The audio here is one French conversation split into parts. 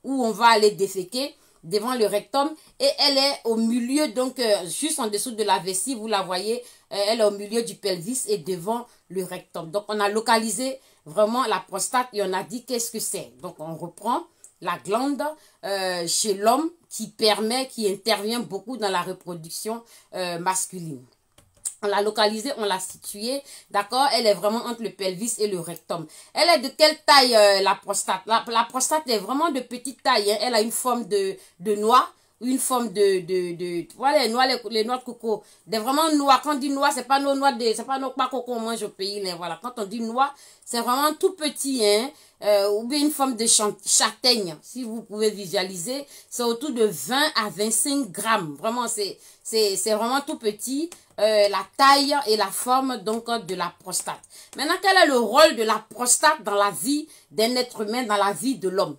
où on va aller déféquer devant le rectum, et elle est au milieu, donc juste en dessous de la vessie, vous la voyez, elle est au milieu du pelvis et devant le rectum. Donc on a localisé vraiment la prostate et on a dit qu'est-ce que c'est. Donc on reprend la glande chez l'homme qui intervient beaucoup dans la reproduction masculine. On l'a localisée, on l'a située, d'accord? Elle est vraiment entre le pelvis et le rectum. Elle est de quelle taille la prostate? La prostate est vraiment de petite taille, hein? Elle a une forme de noix, une forme voilà, les noix de coco. Des vraiment noix. Quand on dit noix, c'est pas nos noix c'est pas nos pas coco on mange au pays, là. Voilà. Quand on dit noix, c'est vraiment tout petit, hein? Ou bien une forme de châtaigne, si vous pouvez visualiser, c'est autour de 20 à 25 grammes. Vraiment, c'est vraiment tout petit, la taille et la forme donc de la prostate. Maintenant, quel est le rôle de la prostate dans la vie d'un être humain, dans la vie de l'homme?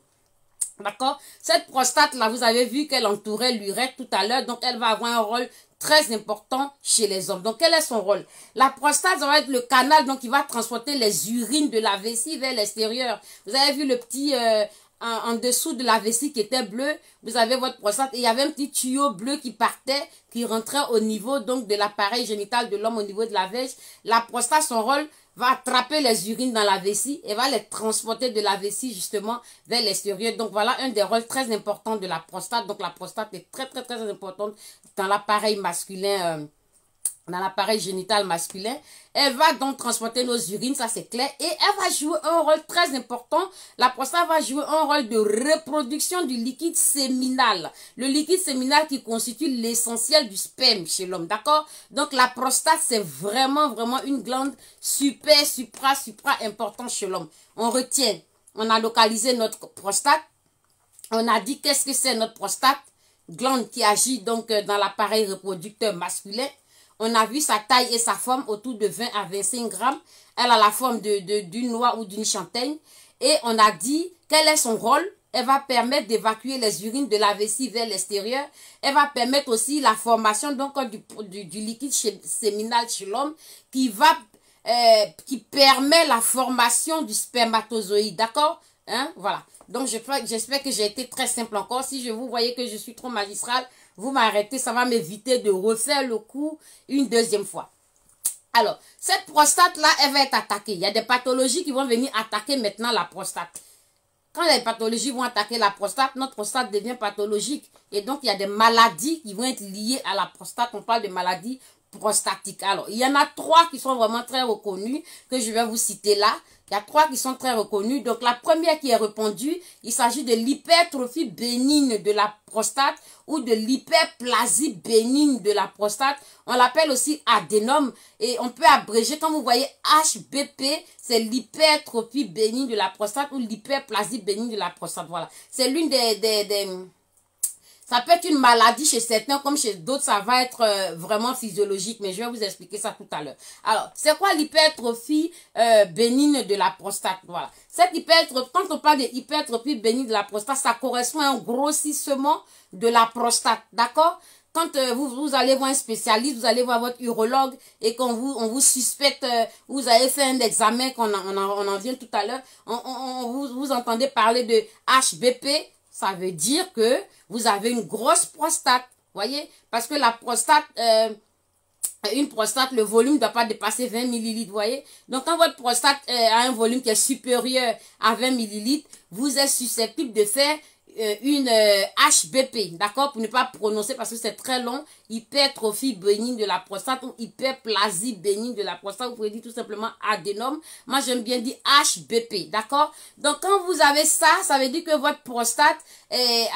D'accord? Cette prostate-là, vous avez vu qu'elle entourait l'urètre tout à l'heure, donc elle va avoir un rôle très important chez les hommes. Donc, quel est son rôle? La prostate, ça va être le canal, donc il va transporter les urines de la vessie vers l'extérieur. Vous avez vu le petit... en dessous de la vessie qui était bleue, vous avez votre prostate et il y avait un petit tuyau bleu qui partait, qui rentrait au niveau donc de l'appareil génital de l'homme, au niveau de la vessie. La prostate, son rôle va attraper les urines dans la vessie et va les transporter de la vessie justement vers l'extérieur. Donc voilà un des rôles très importants de la prostate. Donc la prostate est très très très importante dans l'appareil masculin, dans l'appareil génital masculin. Elle va donc transporter nos urines, ça c'est clair, et elle va jouer un rôle très important. La prostate va jouer un rôle de reproduction du liquide séminal. Le liquide séminal qui constitue l'essentiel du sperme chez l'homme, d'accord? Donc la prostate, c'est vraiment une glande supra importante chez l'homme. On retient, on a localisé notre prostate, on a dit qu'est-ce que c'est notre prostate, glande qui agit donc dans l'appareil reproducteur masculin. On a vu sa taille et sa forme autour de 20 à 25 grammes. Elle a la forme d'une noix ou d'une châtaigne. Et on a dit quel est son rôle. Elle va permettre d'évacuer les urines de la vessie vers l'extérieur. Elle va permettre aussi la formation donc du liquide séminal chez l'homme qui permet la formation du spermatozoïde. D'accord? Hein? Voilà. Donc j'espère que j'ai été très simple encore. Si je vous voyez que je suis trop magistrale, vous m'arrêtez, ça va m'éviter de refaire le coup une deuxième fois. Alors, cette prostate-là, elle va être attaquée. Il y a des pathologies qui vont venir attaquer maintenant la prostate. Quand les pathologies vont attaquer la prostate, notre prostate devient pathologique. Et donc, il y a des maladies qui vont être liées à la prostate. On parle de maladies prostatiques. Alors, il y en a 3 qui sont vraiment très reconnues, que je vais vous citer là. Il y a 3 qui sont très reconnues. Donc, la première qui est répandue, il s'agit de l'hypertrophie bénigne de la prostate ou de l'hyperplasie bénigne de la prostate. On l'appelle aussi adénome et on peut abréger. Quand vous voyez HBP, c'est l'hypertrophie bénigne de la prostate ou l'hyperplasie bénigne de la prostate. Voilà. C'est l'une ça peut être une maladie chez certains, comme chez d'autres, ça va être vraiment physiologique, mais je vais vous expliquer ça tout à l'heure. Alors, c'est quoi l'hypertrophie bénigne de la prostate? Voilà. Cette hypertrophie, quand on parle de hypertrophie bénigne de la prostate, ça correspond à un grossissement de la prostate, d'accord? Quand vous allez voir un spécialiste, vous allez voir votre urologue et qu'on on vous suspecte, vous avez fait un examen, on en vient tout à l'heure, vous entendez parler de HBP, ça veut dire que vous avez une grosse prostate, voyez, parce que la prostate, une prostate, le volume ne doit pas dépasser 20 millilitres, voyez. Donc, quand votre prostate a un volume qui est supérieur à 20 millilitres, vous êtes susceptible de faire une HBP, d'accord, pour ne pas prononcer parce que c'est très long, hypertrophie bénigne de la prostate ou hyperplasie bénigne de la prostate, vous pouvez dire tout simplement adénome. Moi, j'aime bien dire HBP, d'accord. Donc, quand vous avez ça, ça veut dire que votre prostate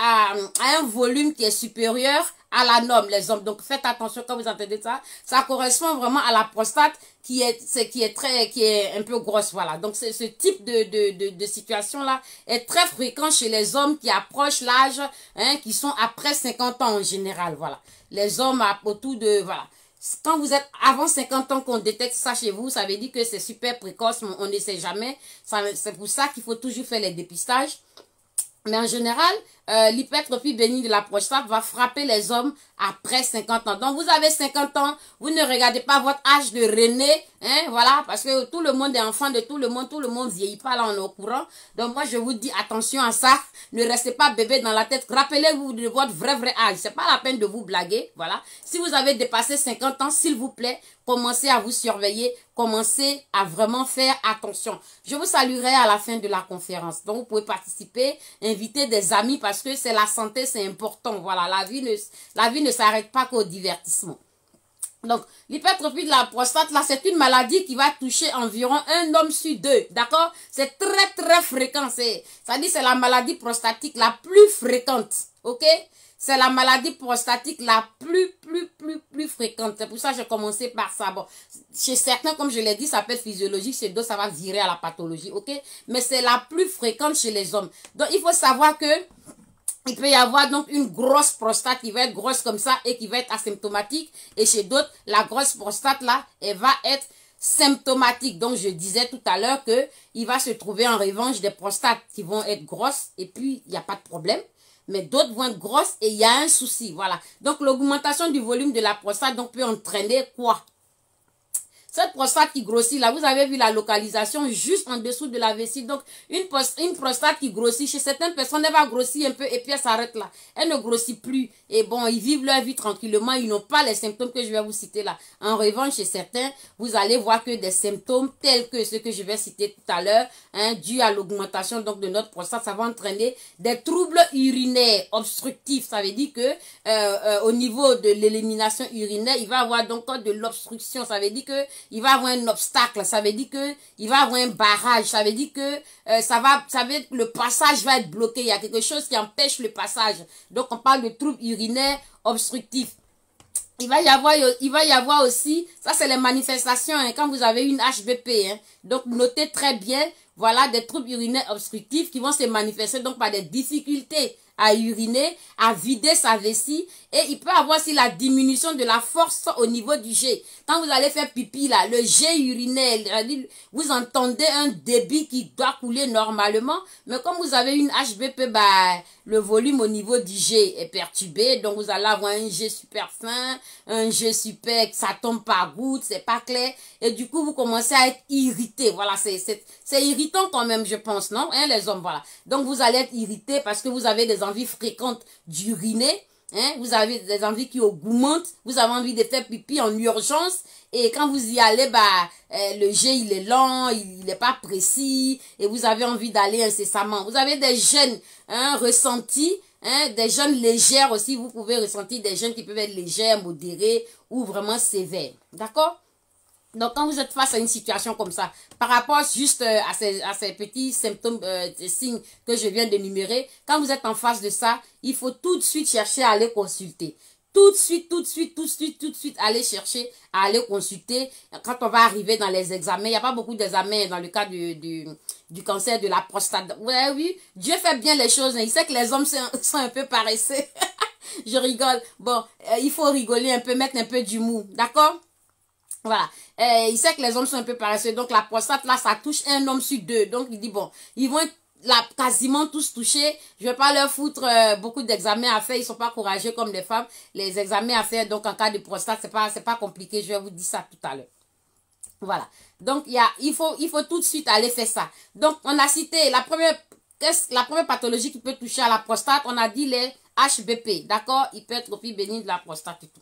a un volume qui est supérieur à la norme, les hommes. Donc, faites attention quand vous entendez ça. Ça correspond vraiment à la prostate qui est un peu grosse, voilà. Donc, ce type de situation-là est très fréquent chez les hommes qui approchent l'âge, hein, qui sont après 50 ans en général, voilà. Les hommes autour de, voilà. Quand vous êtes avant 50 ans qu'on détecte ça chez vous, ça veut dire que c'est super précoce, mais on ne sait jamais. C'est pour ça qu'il faut toujours faire les dépistages. Mais en général, l'hypertrophie bénigne de la prostate va frapper les hommes après 50 ans. Donc, vous avez 50 ans, vous ne regardez pas votre âge de René, hein, voilà, parce que tout le monde est enfant de tout le monde vieillit pas, là, on est au courant. Donc, moi, je vous dis attention à ça, ne restez pas bébé dans la tête, rappelez-vous de votre vrai âge, c'est pas la peine de vous blaguer, voilà. Si vous avez dépassé 50 ans, s'il vous plaît, commencez à vous surveiller, commencez à vraiment faire attention. Je vous saluerai à la fin de la conférence. Donc, vous pouvez participer, inviter des amis parce que c'est la santé, c'est important. Voilà, la vie ne s'arrête pas qu'au divertissement. Donc, l'hypertrophie de la prostate, là, c'est une maladie qui va toucher environ un homme sur deux, d'accord? C'est très fréquent, ça dit c'est la maladie prostatique la plus fréquente, ok? C'est la maladie prostatique la plus fréquente. C'est pour ça que j'ai commencé par ça. Bon, chez certains, comme je l'ai dit, ça peut être physiologique. Chez d'autres, ça va virer à la pathologie, ok? Mais c'est la plus fréquente chez les hommes. Donc, il faut savoir que il peut y avoir donc une grosse prostate qui va être grosse comme ça et qui va être asymptomatique. Et chez d'autres, la grosse prostate là, elle va être symptomatique. Donc, je disais tout à l'heure que il va se trouver en revanche des prostates qui vont être grosses et puis il n'y a pas de problème. Mais d'autres vont être grosses et il y a un souci. Voilà. Donc, l'augmentation du volume de la prostate donc, peut entraîner quoi? Cette prostate qui grossit, là, vous avez vu la localisation juste en dessous de la vessie. Donc, une prostate qui grossit, chez certaines personnes, elle va grossir un peu et puis elle s'arrête là. Elle ne grossit plus. Et bon, ils vivent leur vie tranquillement. Ils n'ont pas les symptômes que je vais vous citer là. En revanche, chez certains, vous allez voir que des symptômes tels que ceux que je vais citer tout à l'heure, hein, dû à l'augmentation donc de notre prostate, ça va entraîner des troubles urinaires obstructifs. Ça veut dire que au niveau de l'élimination urinaire, il va avoir donc de l'obstruction. Ça veut dire que il va avoir un obstacle, ça veut dire que il va avoir un barrage, ça veut dire que le passage va être bloqué, il y a quelque chose qui empêche le passage. Donc on parle de troubles urinaires obstructifs. Il va y avoir aussi, ça c'est les manifestations, hein, quand vous avez une HBP, hein. Donc notez très bien, voilà, des troubles urinaires obstructifs qui vont se manifester donc par des difficultés à uriner, à vider sa vessie, et il peut avoir aussi la diminution de la force au niveau du jet. Quand vous allez faire pipi là, le jet urinaire, vous entendez un débit qui doit couler normalement, mais comme vous avez une HBP, bah, le volume au niveau du jet est perturbé, donc vous allez avoir un jet super fin, un jet super, ça tombe par goutte, c'est pas clair, et du coup vous commencez à être irrité. Voilà, c'est irritant quand même, je pense, non, hein, les hommes, voilà. Donc vous allez être irrité parce que vous avez des envies fréquentes d'uriner, hein, vous avez des envies qui augmentent, vous avez envie de faire pipi en urgence, et quand vous y allez, bah, le jet il est lent, il n'est pas précis, et vous avez envie d'aller incessamment. Vous avez des gènes, hein, ressentis, hein, des gènes légères aussi, vous pouvez ressentir des gènes qui peuvent être légers, modérés, ou vraiment sévères, d'accord? Donc, quand vous êtes face à une situation comme ça, par rapport juste à ces petits symptômes, signes que je viens d'énumérer, quand vous êtes en face de ça, il faut tout de suite chercher à aller consulter. Tout de suite, aller chercher à aller consulter. Quand on va arriver dans les examens, il n'y a pas beaucoup d'examens dans le cas du cancer de la prostate. Ouais, oui, Dieu fait bien les choses. Hein. Il sait que les hommes sont un peu paresseux. Je rigole. Bon, il faut rigoler un peu, mettre un peu d'humour. D'accord? Voilà. Il sait que les hommes sont un peu paresseux. Donc, la prostate, là, ça touche un homme sur deux. Donc, il dit, bon, ils vont être là, quasiment tous touchés. Je vais pas leur foutre beaucoup d'examens à faire. Ils sont pas courageux comme les femmes. Les examens à faire, donc, en cas de prostate, c'est pas compliqué. Je vais vous dire ça tout à l'heure. Voilà. Donc, il faut tout de suite aller faire ça. Donc, on a cité la première pathologie qui peut toucher à la prostate. On a dit les HBP. D'accord? Hypertrophie bénigne de la prostate et tout.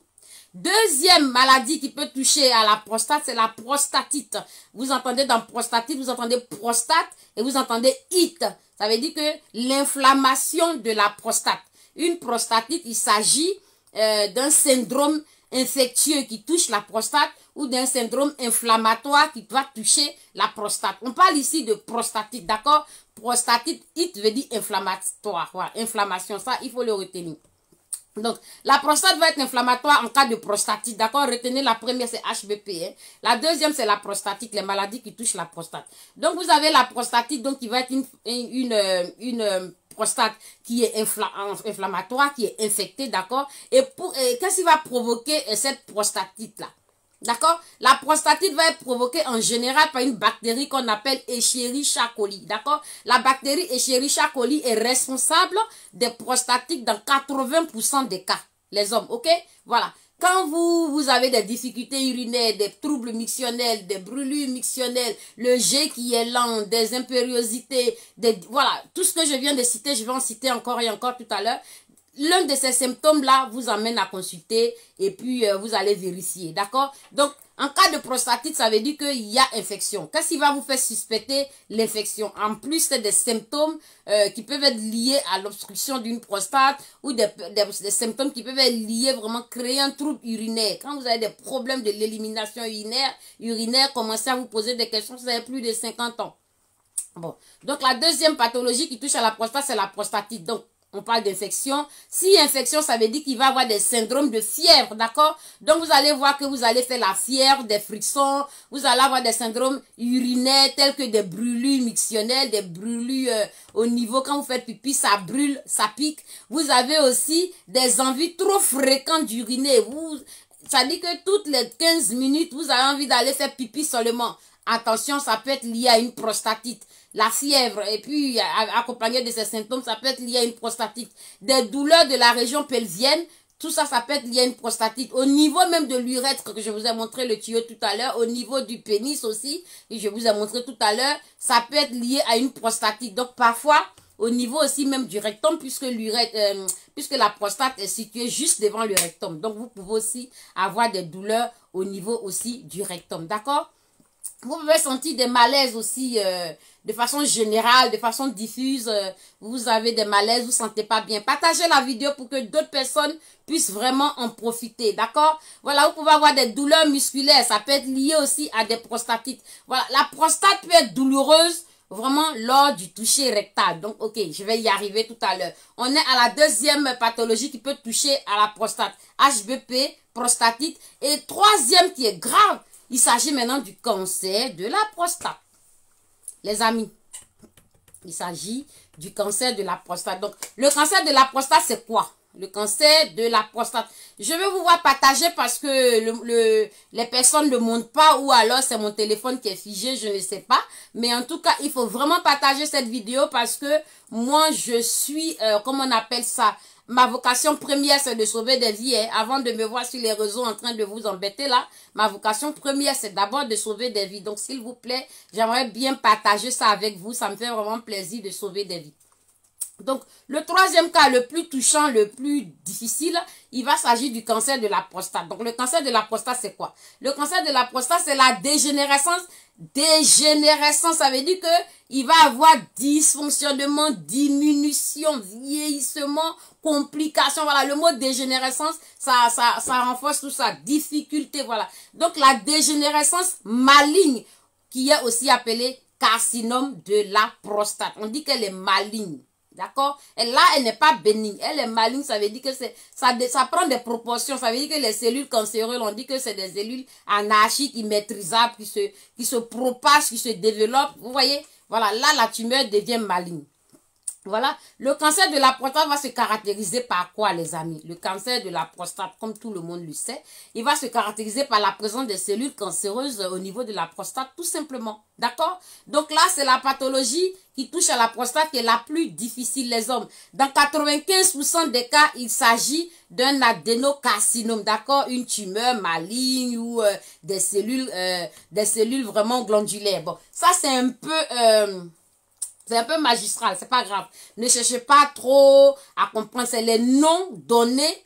Deuxième maladie qui peut toucher à la prostate, c'est la prostatite. Vous entendez dans prostatite, vous entendez prostate et vous entendez ite. Ça veut dire que l'inflammation de la prostate. Une prostatite, il s'agit d'un syndrome infectieux qui touche la prostate ou d'un syndrome inflammatoire qui doit toucher la prostate. On parle ici de prostatite, d'accord? Prostatite, ite veut dire inflammatoire. Voilà, inflammation, ça, il faut le retenir. Donc, la prostate va être inflammatoire en cas de prostatite, d'accord? Retenez la première, c'est HBP. Hein? La deuxième, c'est la prostatite, les maladies qui touchent la prostate. Donc, vous avez la prostatite, donc qui va être une prostate qui est inflammatoire, qui est infectée, d'accord? Et qu'est-ce qui va provoquer cette prostatite-là? D'accord? La prostatite va être provoquée en général par une bactérie qu'on appelle Escherichia coli. D'accord? La bactérie Escherichia coli est responsable des prostatites dans 80% des cas. Les hommes, ok? Voilà. Quand vous avez des difficultés urinaires, des troubles mictionnels, des brûlures mictionnelles, le jet qui est lent, des impériosités, voilà, tout ce que je viens de citer, je vais en citer encore et encore tout à l'heure. L'un de ces symptômes-là vous amène à consulter et puis vous allez vérifier, d'accord? Donc, en cas de prostatite, ça veut dire qu'il y a infection. Qu'est-ce qui va vous faire suspecter l'infection? En plus, c'est des symptômes qui peuvent être liés à l'obstruction d'une prostate ou des symptômes qui peuvent être liés vraiment créer un trouble urinaire. Quand vous avez des problèmes de l'élimination urinaire, commencez à vous poser des questions, vous avez plus de 50 ans. Bon, donc la deuxième pathologie qui touche à la prostate, c'est la prostatite. Donc, on parle d'infection. Si infection, ça veut dire qu'il va avoir des syndromes de fièvre, d'accord? Donc, vous allez voir que vous allez faire la fièvre, des frictions. Vous allez avoir des syndromes urinaires tels que des brûlures mictionnelles, des brûlures au niveau, quand vous faites pipi, ça brûle, ça pique. Vous avez aussi des envies trop fréquentes d'uriner. Ça dit que toutes les 15 minutes, vous avez envie d'aller faire pipi seulement. Attention, ça peut être lié à une prostatite. La fièvre, et puis accompagné de ces symptômes, ça peut être lié à une prostatite. Des douleurs de la région pelvienne, tout ça, ça peut être lié à une prostatite. Au niveau même de l'urètre, que je vous ai montré le tuyau tout à l'heure, au niveau du pénis aussi, et je vous ai montré tout à l'heure, ça peut être lié à une prostatite. Donc parfois, au niveau aussi même du rectum, puisque la prostate est située juste devant le rectum. Donc vous pouvez aussi avoir des douleurs au niveau aussi du rectum, d'accord? Vous pouvez sentir des malaises aussi de façon générale, de façon diffuse. Vous avez des malaises, vous ne sentez pas bien. Partagez la vidéo pour que d'autres personnes puissent vraiment en profiter. D'accord? Voilà, vous pouvez avoir des douleurs musculaires. Ça peut être lié aussi à des prostatites. Voilà, la prostate peut être douloureuse vraiment lors du toucher rectal. Donc, ok, je vais y arriver tout à l'heure. On est à la deuxième pathologie qui peut toucher à la prostate. HBP, prostatite. Et troisième qui est grave, il s'agit maintenant du cancer de la prostate. Les amis, il s'agit du cancer de la prostate. Donc, le cancer de la prostate, c'est quoi? Le cancer de la prostate. Je vais vous voir partager parce que les personnes ne montrent pas ou alors c'est mon téléphone qui est figé, je ne sais pas. Mais en tout cas, il faut vraiment partager cette vidéo parce que moi, je suis, comment on appelle ça? Ma vocation première, c'est de sauver des vies. Hein. Avant de me voir sur les réseaux en train de vous embêter là, ma vocation première, c'est d'abord de sauver des vies. Donc, s'il vous plaît, j'aimerais bien partager ça avec vous. Ça me fait vraiment plaisir de sauver des vies. Donc, le troisième cas, le plus touchant, le plus difficile, il va s'agir du cancer de la prostate. Donc, le cancer de la prostate, c'est quoi? Le cancer de la prostate, c'est la dégénérescence. Dégénérescence, ça veut dire que il va avoir dysfonctionnement, diminution, vieillissement, complications. Voilà, le mot dégénérescence, ça renforce tout ça. Difficulté, voilà. Donc, la dégénérescence maligne, qui est aussi appelée carcinome de la prostate. On dit qu'elle est maligne. D'accord? Et là, elle n'est pas bénigne. Elle est maligne, ça veut dire que ça prend des proportions. Ça veut dire que les cellules cancéreuses, on dit que c'est des cellules anarchiques, immaîtrisables, qui se propagent, qui se développent. Vous voyez? Voilà, là, la tumeur devient maligne. Voilà, le cancer de la prostate va se caractériser par quoi, les amis? Le cancer de la prostate, comme tout le monde le sait, il va se caractériser par la présence des cellules cancéreuses au niveau de la prostate, tout simplement. D'accord? Donc là, c'est la pathologie qui touche à la prostate qui est la plus difficile, les hommes. Dans 95% des cas, il s'agit d'un adénocarcinome, d'accord? Une tumeur maligne ou des cellules vraiment glandulaires. Bon, ça, c'est un peu... c'est un peu magistral, c'est pas grave. Ne cherchez pas trop à comprendre. C'est les noms donnés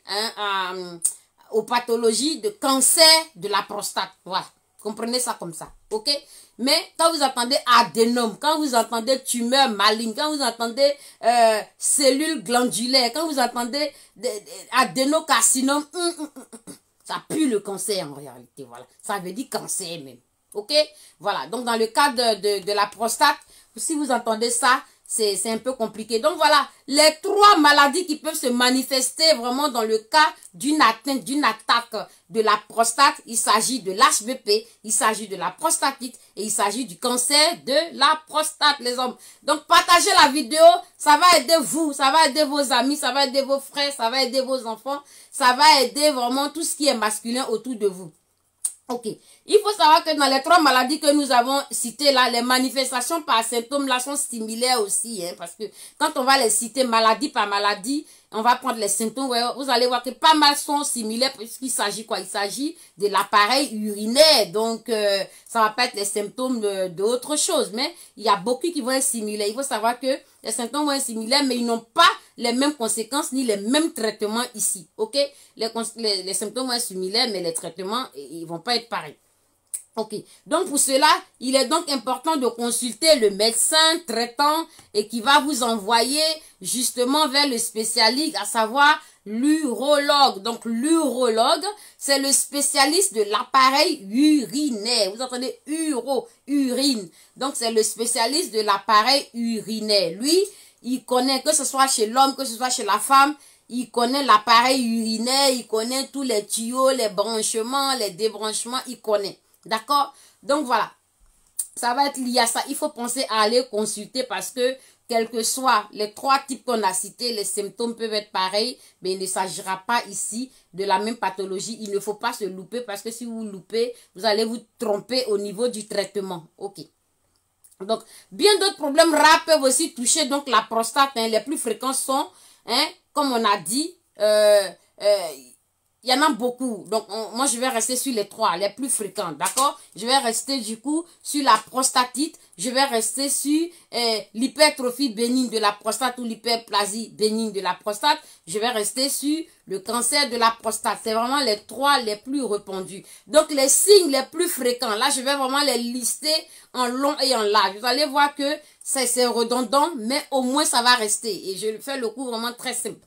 aux pathologies de cancer de la prostate. Voilà. Comprenez ça comme ça. Ok? Mais quand vous entendez adénome, quand vous entendez tumeur maligne, quand vous entendez cellules glandulaires, quand vous entendez adénocarcinome, ça pue le cancer en réalité. Voilà. Ça veut dire cancer même. Ok? Voilà. Donc dans le cas de la prostate, si vous entendez ça, c'est un peu compliqué. Donc voilà, les trois maladies qui peuvent se manifester vraiment dans le cas d'une atteinte, d'une attaque de la prostate, il s'agit de l'HBP, il s'agit de la prostatite et il s'agit du cancer de la prostate, les hommes. Donc partagez la vidéo, ça va aider vous, ça va aider vos amis, ça va aider vos frères, ça va aider vos enfants, ça va aider vraiment tout ce qui est masculin autour de vous. Ok. Il faut savoir que dans les 3 maladies que nous avons citées là, les manifestations par symptômes là sont similaires aussi, hein, parce que quand on va les citer maladie par maladie, on va prendre les symptômes, vous allez voir que pas mal sont similaires puisqu'il s'agit quoi? Il s'agit de l'appareil urinaire, donc ça va pas être les symptômes d'autre chose, mais il y a beaucoup qui vont être similaires. Il faut savoir que les symptômes vont être similaires, mais ils n'ont pas les mêmes conséquences ni les mêmes traitements ici, ok? Les symptômes vont être similaires, mais les traitements, ils vont pas être pareils. Ok, donc pour cela, il est donc important de consulter le médecin traitant et qui va vous envoyer justement vers le spécialiste, à savoir l'urologue. Donc l'urologue, c'est le spécialiste de l'appareil urinaire. Vous entendez urine. Donc c'est le spécialiste de l'appareil urinaire. Lui, il connaît, que ce soit chez l'homme, que ce soit chez la femme, il connaît l'appareil urinaire, il connaît tous les tuyaux, les branchements, les débranchements, il connaît. D'accord? Donc voilà, ça va être lié à ça. Il faut penser à aller consulter parce que, quels que soient les 3 types qu'on a cités, les symptômes peuvent être pareils, mais il ne s'agira pas ici de la même pathologie. Il ne faut pas se louper parce que si vous vous loupez, vous allez vous tromper au niveau du traitement. Ok. Donc, bien d'autres problèmes rares peuvent aussi toucher donc la prostate. Hein. Les plus fréquents sont, hein, comme on a dit, il y en a beaucoup. Donc, moi, je vais rester sur les 3, les plus fréquents, d'accord? Je vais rester, du coup, sur la prostatite. Je vais rester sur l'hypertrophie bénigne de la prostate ou l'hyperplasie bénigne de la prostate. Je vais rester sur le cancer de la prostate. C'est vraiment les 3 les plus répandus. Donc, les signes les plus fréquents, là, je vais vraiment les lister en long et en large. Vous allez voir que c'est redondant, mais au moins, ça va rester. Et je fais le cours vraiment très simple.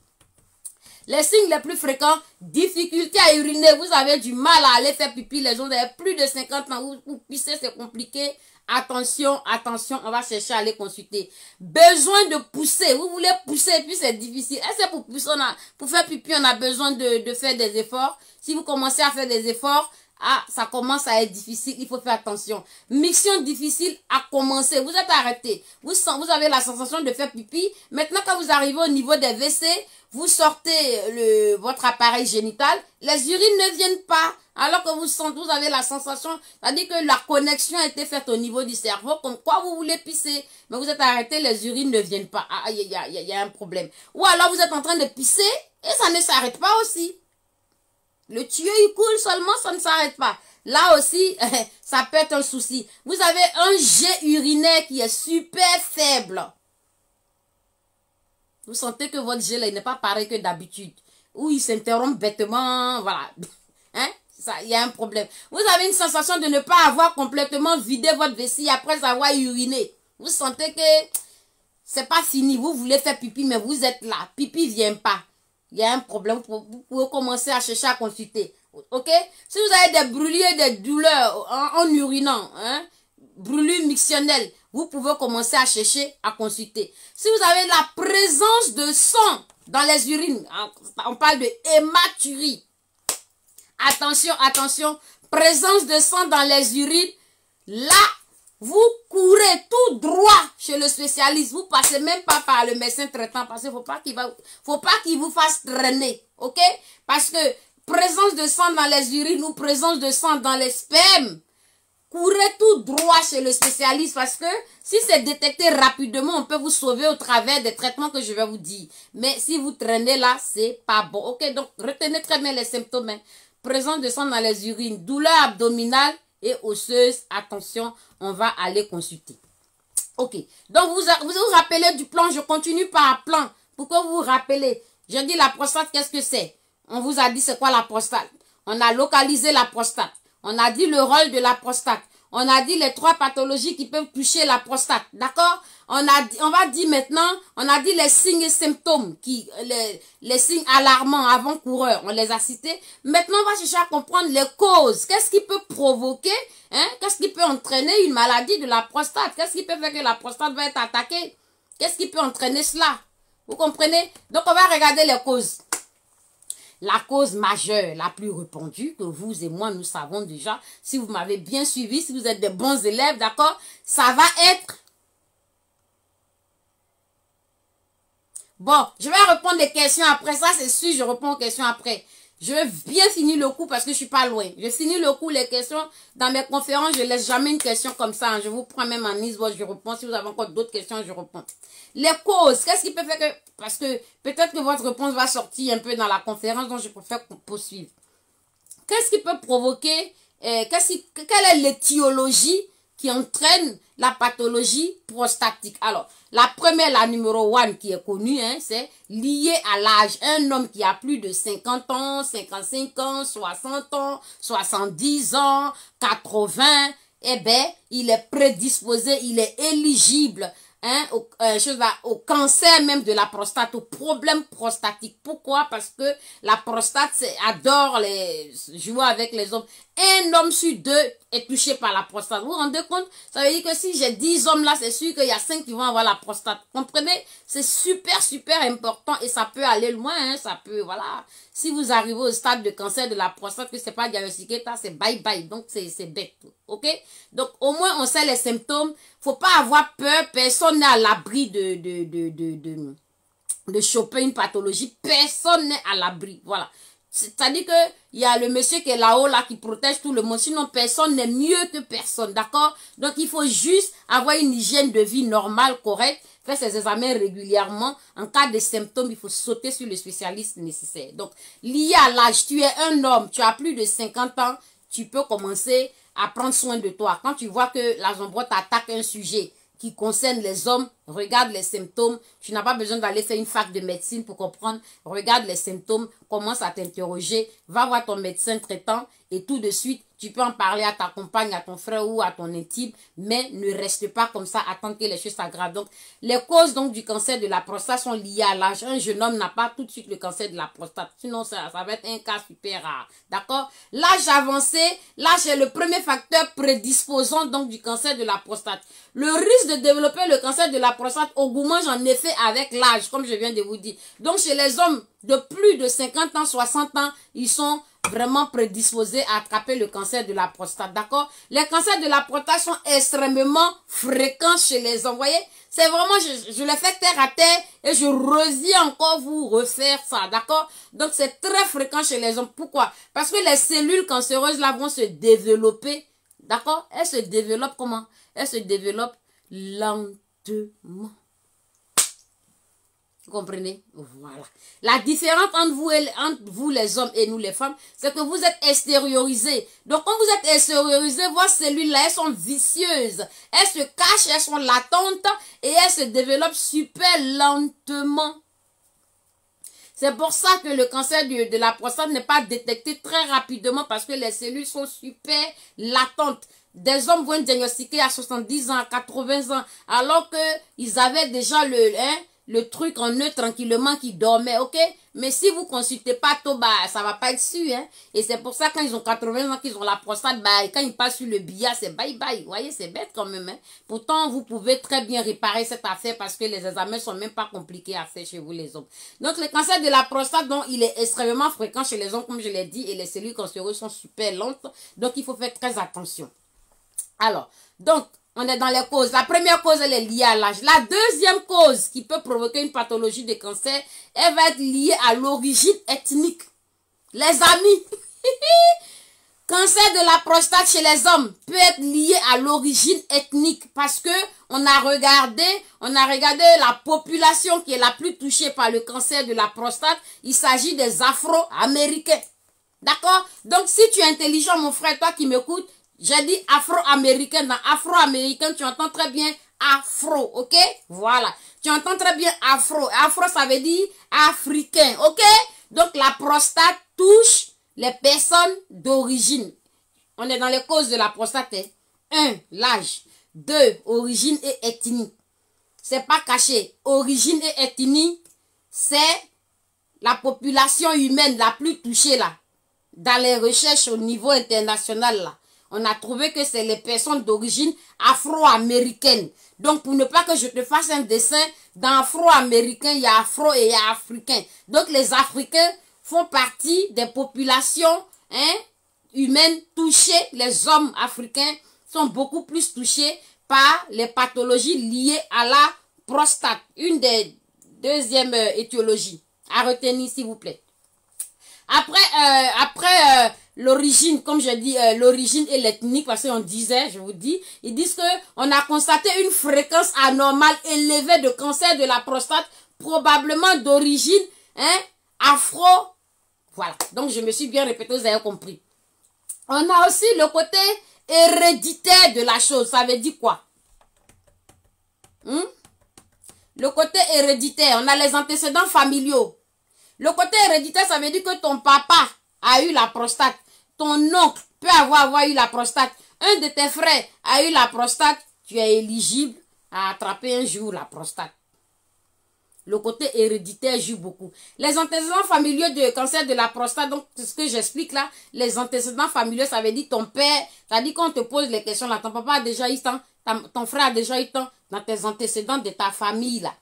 Les signes les plus fréquents, difficulté à uriner, vous avez du mal à aller faire pipi, les gens vous avez plus de 50 ans, vous pissez, c'est compliqué. Attention, attention, on va chercher à aller consulter. Besoin de pousser, vous voulez pousser et puis c'est difficile. Est-ce que pour pousser, pour faire pipi, on a besoin de faire des efforts? Si vous commencez à faire des efforts, ça commence à être difficile, il faut faire attention. Miction difficile à commencer, vous êtes arrêté. Vous avez la sensation de faire pipi. Maintenant, quand vous arrivez au niveau des WC, vous sortez votre appareil génital, les urines ne viennent pas. Alors que vous avez la sensation, c'est-à-dire que la connexion a été faite au niveau du cerveau, comme quoi vous voulez pisser, mais vous êtes arrêté, les urines ne viennent pas. Ah, il y a un problème. Ou alors vous êtes en train de pisser et ça ne s'arrête pas aussi. Le tuyau, il coule seulement, ça ne s'arrête pas. Là aussi, ça peut être un souci. Vous avez un jet urinaire qui est super faible. Vous sentez que votre jet, là, il n'est pas pareil que d'habitude. Ou il s'interrompt bêtement, voilà. Hein? Il y a un problème. Vous avez une sensation de ne pas avoir complètement vidé votre vessie après avoir uriné. Vous sentez que c'est pas fini. Vous voulez faire pipi, mais vous êtes là. Pipi vient pas. Il y a un problème. Vous pouvez commencer à chercher à consulter. Ok? Si vous avez des brûlures, des douleurs en urinant, hein, brûlure mictionnelle, vous pouvez commencer à chercher à consulter. Si vous avez la présence de sang dans les urines, on parle de hématurie. Attention, attention, présence de sang dans les urines. Là, vous courez tout droit chez le spécialiste. Vous passez même pas par le médecin traitant parce qu'il faut pas qu'il vous fasse traîner, ok? Parce que présence de sang dans les urines ou présence de sang dans les spermes, courez tout droit chez le spécialiste parce que si c'est détecté rapidement, on peut vous sauver au travers des traitements que je vais vous dire. Mais si vous traînez là, c'est pas bon, ok? Donc, retenez très bien les symptômes, hein. Présence de sang dans les urines, douleur abdominale et osseuse. Attention, on va aller consulter. Ok, donc vous vous rappelez du plan, je continue par plan. Pourquoi vous vous rappelez? J'ai dit la prostate, qu'est-ce que c'est? On vous a dit c'est quoi la prostate? On a localisé la prostate. On a dit le rôle de la prostate. On a dit les 3 pathologies qui peuvent toucher la prostate. D'accord? On va dire maintenant, on a dit les signes et symptômes, les signes alarmants avant-coureurs, on les a cités. Maintenant, on va chercher à comprendre les causes. Qu'est-ce qui peut provoquer, hein? Qu'est-ce qui peut entraîner une maladie de la prostate? Qu'est-ce qui peut faire que la prostate va être attaquée? Qu'est-ce qui peut entraîner cela? Vous comprenez? Donc, on va regarder les causes. La cause majeure, la plus répandue, que vous et moi, nous savons déjà, si vous m'avez bien suivi, si vous êtes des bons élèves, d'accord, ça va être... Bon, je vais répondre des questions après, ça c'est sûr, je réponds aux questions après. Je vais bien finir le cours parce que je suis pas loin. Je finis le cours, les questions. Dans mes conférences, je laisse jamais une question comme ça. Je vous prends même en isbois, je réponds. Si vous avez encore d'autres questions, je réponds. Les causes, qu'est-ce qui peut faire que... Parce que peut-être que votre réponse va sortir un peu dans la conférence, donc je préfère qu'on poursuive. Qu'est-ce qui peut provoquer... quelle est l'étiologie qui entraîne la pathologie prostatique? Alors, la première, la numéro 1 qui est connue, hein, c'est lié à l'âge. Un homme qui a plus de 50 ans, 55 ans, 60 ans, 70 ans, 80, eh ben, il est prédisposé, il est éligible, hein, au cancer même de la prostate, au problème prostatique. Pourquoi? Parce que la prostate adore jouer avec les hommes. Un homme sur 2 est touché par la prostate. Vous vous rendez compte? Ça veut dire que si j'ai 10 hommes là, c'est sûr qu'il y a 5 qui vont avoir la prostate. Comprenez? C'est super, super important et ça peut aller loin, hein, ça peut, voilà. Si vous arrivez au stade de cancer de la prostate, que c'est pas diagnostiqué, c'est bye bye. Donc, c'est bête. Ok? Donc, au moins, on sait les symptômes. Faut pas avoir peur. Personne n'est à l'abri de choper une pathologie. Personne n'est à l'abri. Voilà. C'est-à-dire que il y a le monsieur qui est là-haut, là, qui protège tout le monde. Sinon, personne n'est mieux que personne. D'accord? Donc, il faut juste avoir une hygiène de vie normale, correcte. Faire ses examens régulièrement. En cas de symptômes, il faut sauter sur le spécialiste nécessaire. Donc, lié à l'âge, tu es un homme, tu as plus de 50 ans, tu peux commencer à prendre soin de toi. Quand tu vois que la zambrotte attaque un sujet qui concerne les hommes, regarde les symptômes. Tu n'as pas besoin d'aller faire une fac de médecine pour comprendre. Regarde les symptômes, commence à t'interroger, va voir ton médecin traitant et tout de suite, tu peux en parler à ta compagne, à ton frère ou à ton intime, mais ne reste pas comme ça, attendre que les choses s'aggravent. Donc, les causes donc du cancer de la prostate sont liées à l'âge. Un jeune homme n'a pas tout de suite le cancer de la prostate, sinon ça va être un cas super rare. D'accord? L'âge avancé, l'âge est le premier facteur prédisposant donc du cancer de la prostate. Le risque de développer le cancer de la prostate augmente en effet avec l'âge, comme je viens de vous dire. Donc, chez les hommes de plus de 50 ans, 60 ans, ils sont vraiment prédisposés à attraper le cancer de la prostate, d'accord? Les cancers de la prostate sont extrêmement fréquents chez les hommes, vous voyez? C'est vraiment, je les fais terre à terre et je reviens encore vous refaire ça, d'accord? Donc, c'est très fréquent chez les hommes. Pourquoi? Parce que les cellules cancéreuses là vont se développer, d'accord? Elles se développent comment? Elles se développent lentement. Vous comprenez? Voilà. La différence entre vous les hommes et nous les femmes, c'est que vous êtes extériorisés. Donc, quand vous êtes extériorisés, vos cellules-là, elles sont vicieuses. Elles se cachent, elles sont latentes et elles se développent super lentement. C'est pour ça que le cancer de la prostate n'est pas détecté très rapidement parce que les cellules sont super latentes. Des hommes vont être diagnostiqués à 70 ans, à 80 ans, alors qu'ils avaient déjà le truc en eux tranquillement qui dormait, ok? Mais si vous consultez pas tôt, bah, ça va pas être sûr, hein? Et c'est pour ça quand ils ont 80 ans, qu'ils ont la prostate, bah, quand ils passent sur le billard, c'est bye bye. Vous voyez, c'est bête quand même, hein? Pourtant, vous pouvez très bien réparer cette affaire parce que les examens sont même pas compliqués à faire chez vous, les hommes. Donc, le cancer de la prostate, donc, il est extrêmement fréquent chez les hommes, comme je l'ai dit, et les cellules cancéreuses sont super lentes. Donc, il faut faire très attention. Alors, donc, on est dans les causes. La première cause, elle est liée à l'âge. La deuxième cause qui peut provoquer une pathologie de cancer, elle va être liée à l'origine ethnique. Les amis, cancer de la prostate chez les hommes peut être lié à l'origine ethnique parce que on a regardé la population qui est la plus touchée par le cancer de la prostate. Il s'agit des Afro-Américains. D'accord? Donc, si tu es intelligent, mon frère, toi qui m'écoutes, j'ai dit afro-américain. Dans afro-américain, tu entends très bien afro, ok? Voilà. Tu entends très bien afro. Afro, ça veut dire africain, ok? Donc, la prostate touche les personnes d'origine. On est dans les causes de la prostate. 1. L'âge. 2. Origine et ethnie. C'est pas caché. Origine et ethnie, c'est la population humaine la plus touchée là. Dans les recherches au niveau international là. On a trouvé que c'est les personnes d'origine afro-américaine. Donc, pour ne pas que je te fasse un dessin, dans afro-américain, il y a afro et il y a africain. Donc, les Africains font partie des populations humaines touchées. Les hommes africains sont beaucoup plus touchés par les pathologies liées à la prostate. Une des deuxièmes étiologies. À retenir, s'il vous plaît. Après l'origine, comme je dis, l'origine et l'ethnique, parce qu'on disait, je vous dis, ils disent que on a constaté une fréquence anormale élevée de cancer de la prostate, probablement d'origine afro. Voilà, donc je me suis bien répété, vous avez compris. On a aussi le côté héréditaire de la chose. Ça veut dire quoi? Le côté héréditaire, on a les antécédents familiaux. Le côté héréditaire, ça veut dire que ton papa a eu la prostate. Ton oncle peut avoir eu la prostate. Un de tes frères a eu la prostate. Tu es éligible à attraper un jour la prostate. Le côté héréditaire joue beaucoup. Les antécédents familiaux de cancer de la prostate, donc c'est ce que j'explique là, les antécédents familiaux, ça veut dire ton père, ça veut dire qu'on te pose les questions là, ton papa a déjà eu tant, ton frère a déjà eu tant dans tes antécédents de ta famille là.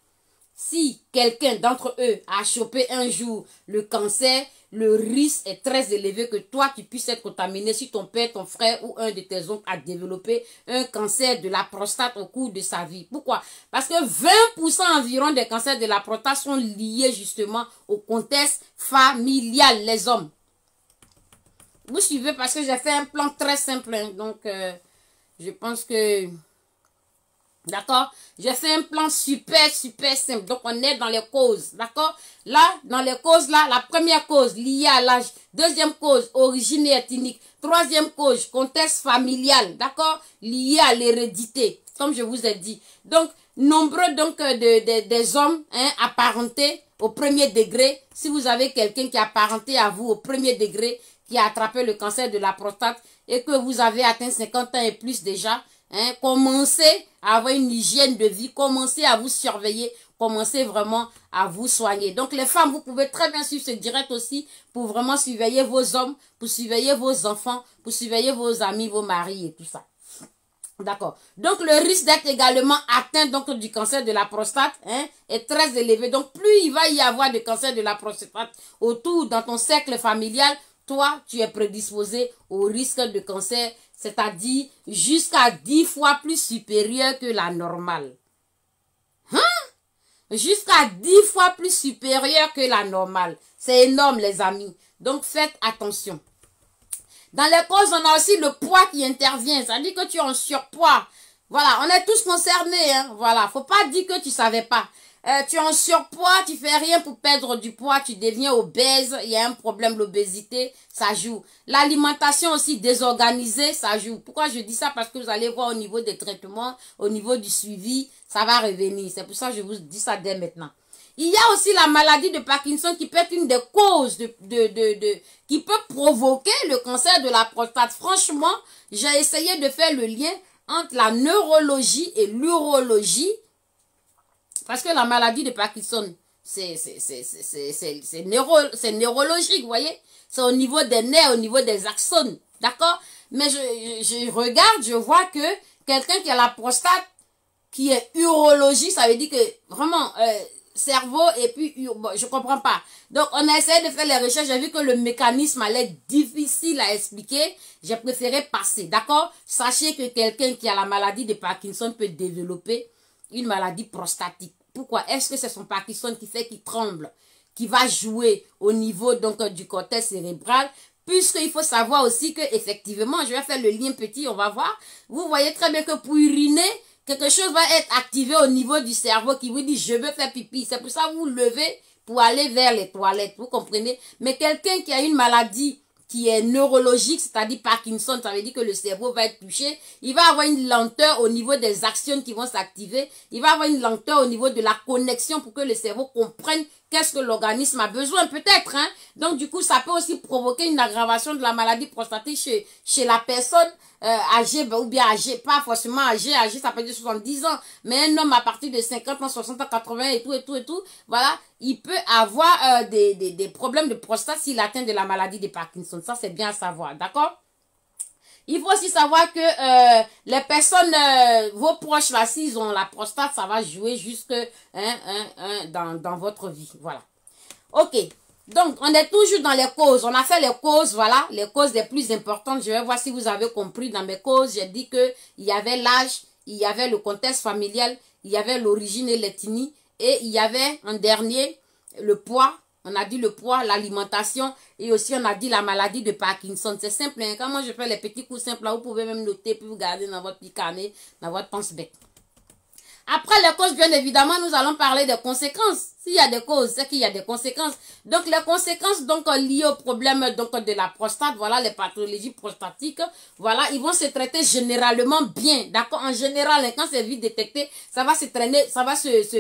Si quelqu'un d'entre eux a chopé un jour le cancer, le risque est très élevé que toi, tu puisses être contaminé si ton père, ton frère ou un de tes oncles a développé un cancer de la prostate au cours de sa vie. Pourquoi? Parce que 20% environ des cancers de la prostate sont liés justement au contexte familial, les hommes. Vous suivez parce que j'ai fait un plan très simple, hein, donc je pense que... D'accord? J'ai fait un plan super simple. Donc, on est dans les causes. D'accord? Là, dans les causes, là, la première cause liée à l'âge. Deuxième cause, origine ethnique. Troisième cause, contexte familial. D'accord? Lié à l'hérédité. Comme je vous ai dit. Donc, nombreux donc des hommes apparentés au premier degré. Si vous avez quelqu'un qui est apparenté à vous au premier degré, qui a attrapé le cancer de la prostate et que vous avez atteint 50 ans et plus déjà, commencez à avoir une hygiène de vie, commencez à vous surveiller, commencez vraiment à vous soigner. Donc les femmes, vous pouvez très bien suivre ce direct aussi pour vraiment surveiller vos hommes, pour surveiller vos enfants, pour surveiller vos amis, vos maris et tout ça. D'accord. Donc le risque d'être également atteint donc du cancer de la prostate est très élevé. Donc plus il va y avoir de cancer de la prostate autour dans ton cercle familial, toi tu es prédisposé au risque de cancer, c'est-à-dire jusqu'à 10 fois plus supérieur que la normale. Jusqu'à 10 fois plus supérieur que la normale. C'est énorme les amis. Donc faites attention. Dans les causes, on a aussi le poids qui intervient. Ça dit que tu es en surpoids. Voilà, on est tous concernés. Voilà, faut pas dire que tu savais pas. Tu es en surpoids, tu fais rien pour perdre du poids, tu deviens obèse, il y a un problème, l'obésité, ça joue. L'alimentation aussi désorganisée, ça joue. Pourquoi je dis ça? Parce que vous allez voir au niveau des traitements, au niveau du suivi, ça va revenir. C'est pour ça que je vous dis ça dès maintenant. Il y a aussi la maladie de Parkinson qui peut être une des causes qui peut provoquer le cancer de la prostate. Franchement, j'ai essayé de faire le lien entre la neurologie et l'urologie. Parce que la maladie de Parkinson, c'est neurologique, vous voyez. C'est au niveau des nerfs, au niveau des axones, d'accord. Mais je regarde, je vois que quelqu'un qui a la prostate, qui est urologique, ça veut dire que vraiment, cerveau et puis, bon, je comprends pas. Donc, on a essayé de faire les recherches, j'ai vu que le mécanisme allait être difficile à expliquer. J'ai préféré passer, d'accord. Sachez que quelqu'un qui a la maladie de Parkinson peut développer une maladie prostatique. Pourquoi? Est-ce que c'est son Parkinson qui fait qu'il tremble, qui va jouer au niveau donc du cortex cérébral? Puisqu'il faut savoir aussi que effectivement, je vais faire le lien petit, on va voir. Vous voyez très bien que pour uriner, quelque chose va être activé au niveau du cerveau qui vous dit je veux faire pipi. C'est pour ça que vous levez pour aller vers les toilettes, vous comprenez? Mais quelqu'un qui a une maladie qui est neurologique, c'est-à-dire Parkinson, ça veut dire que le cerveau va être touché. Il va avoir une lenteur au niveau des actions qui vont s'activer. Il va avoir une lenteur au niveau de la connexion pour que le cerveau comprenne qu'est-ce que l'organisme a besoin, peut-être. Donc, du coup, ça peut aussi provoquer une aggravation de la maladie prostatique chez la personne âgée, ou bien âgée, pas forcément âgée, ça peut être 70 ans, mais un homme à partir de 50 ans, 60 ans, 80 et tout, voilà, il peut avoir des problèmes de prostate s'il atteint de la maladie de Parkinson. Ça, c'est bien à savoir, d'accord? Il faut aussi savoir que les personnes, vos proches là, s'ils ont la prostate, ça va jouer jusque dans votre vie. Voilà. Ok. Donc, on est toujours dans les causes. On a fait les causes, voilà, les causes les plus importantes. Je vais voir si vous avez compris dans mes causes. J'ai dit que il y avait l'âge, il y avait le contexte familial, il y avait l'origine et l'ethnie, et il y avait en dernier le poids, On a dit le poids, l'alimentation et aussi on a dit la maladie de Parkinson. C'est simple, hein? Quand moi je fais les petits coups simples, là, vous pouvez même noter puis vous garder dans votre petit carnet, dans votre pense-bec. Après les causes, bien évidemment, nous allons parler des conséquences. S'il y a des causes, c'est qu'il y a des conséquences. Donc, les conséquences donc liées au problème donc de la prostate, voilà, les pathologies prostatiques, voilà, ils vont se traiter généralement bien. D'accord? En général, quand c'est vite détecté, ça va se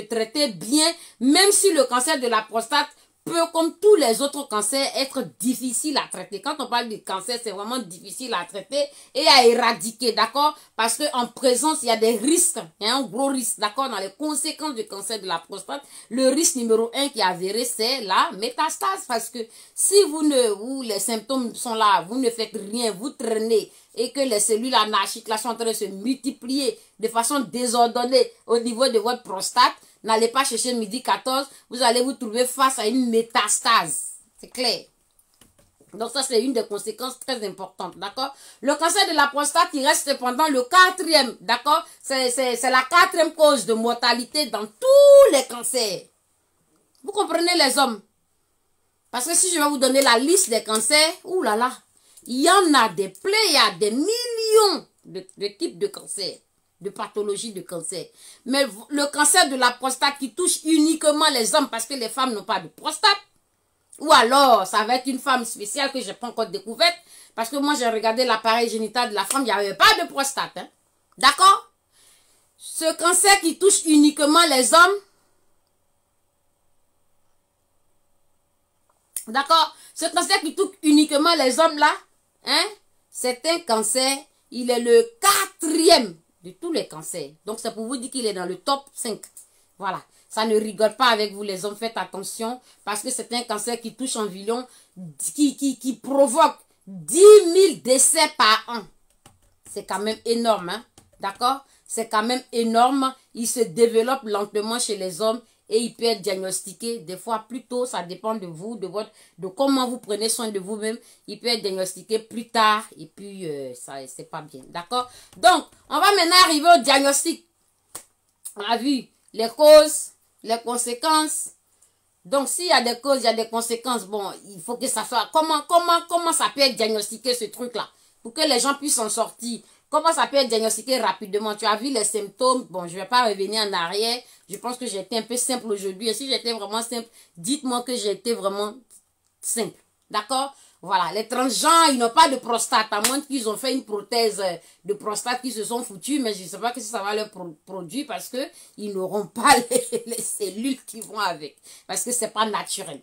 traiter bien, même si le cancer de la prostate peut, comme tous les autres cancers, être difficile à traiter. Quand on parle de cancer, c'est vraiment difficile à traiter et à éradiquer, d'accord? Parce qu'en présence, il y a des risques, il y a un gros risque, d'accord? Dans les conséquences du cancer de la prostate, le risque numéro 1 qui est avéré, c'est la métastase. Parce que si les symptômes sont là, vous ne faites rien, vous traînez, et que les cellules anarchiques là sont en train de se multiplier de façon désordonnée au niveau de votre prostate, n'allez pas chercher midi 14, vous allez vous trouver face à une métastase. C'est clair. Donc ça, c'est une des conséquences très importantes, d'accord? Le cancer de la prostate, il reste cependant le 4e, d'accord? C'est la 4e cause de mortalité dans tous les cancers. Vous comprenez les hommes? Parce que si je vais vous donner la liste des cancers, oulala, il y en a des plaies, il y a des millions de types de cancers, de pathologies de cancer. Mais le cancer de la prostate qui touche uniquement les hommes parce que les femmes n'ont pas de prostate, ou alors ça va être une femme spéciale que je n'ai pas encore découverte, parce que moi j'ai regardé l'appareil génital de la femme, il n'y avait pas de prostate. Hein? D'accord? Ce cancer qui touche uniquement les hommes, d'accord? Ce cancer qui touche uniquement les hommes là, hein? C'est un cancer, il est le 4e de tous les cancers. Donc c'est pour vous dire qu'il est dans le top 5. Voilà. Ça ne rigole pas avec vous les hommes, faites attention. Parce que c'est un cancer qui touche environ, qui provoque 10 000 décès par an. C'est quand même énorme, hein? D'accord? C'est quand même énorme. Il se développe lentement chez les hommes. Et il peut être diagnostiqué des fois plus tôt, ça dépend de vous, de comment vous prenez soin de vous-même. Il peut être diagnostiqué plus tard et puis ça c'est pas bien, d'accord? Donc, on va maintenant arriver au diagnostic. On a vu les causes, les conséquences. Donc, s'il y a des causes, il y a des conséquences. Bon, il faut que ça soit... Comment ça peut être diagnostiqué ce truc-là? Pour que les gens puissent s'en sortir. Comment ça peut être diagnostiqué rapidement? Tu as vu les symptômes? Bon, je ne vais pas revenir en arrière. Je pense que j'ai été un peu simple aujourd'hui. Et si j'étais vraiment simple, dites-moi que j'ai été vraiment simple. D'accord? Voilà, les transgenres, ils n'ont pas de prostate, à moins qu'ils ont fait une prothèse de prostate qui se sont foutus, mais je ne sais pas que ça va leur produire parce que ils n'auront pas les cellules qui vont avec. Parce que c'est pas naturel.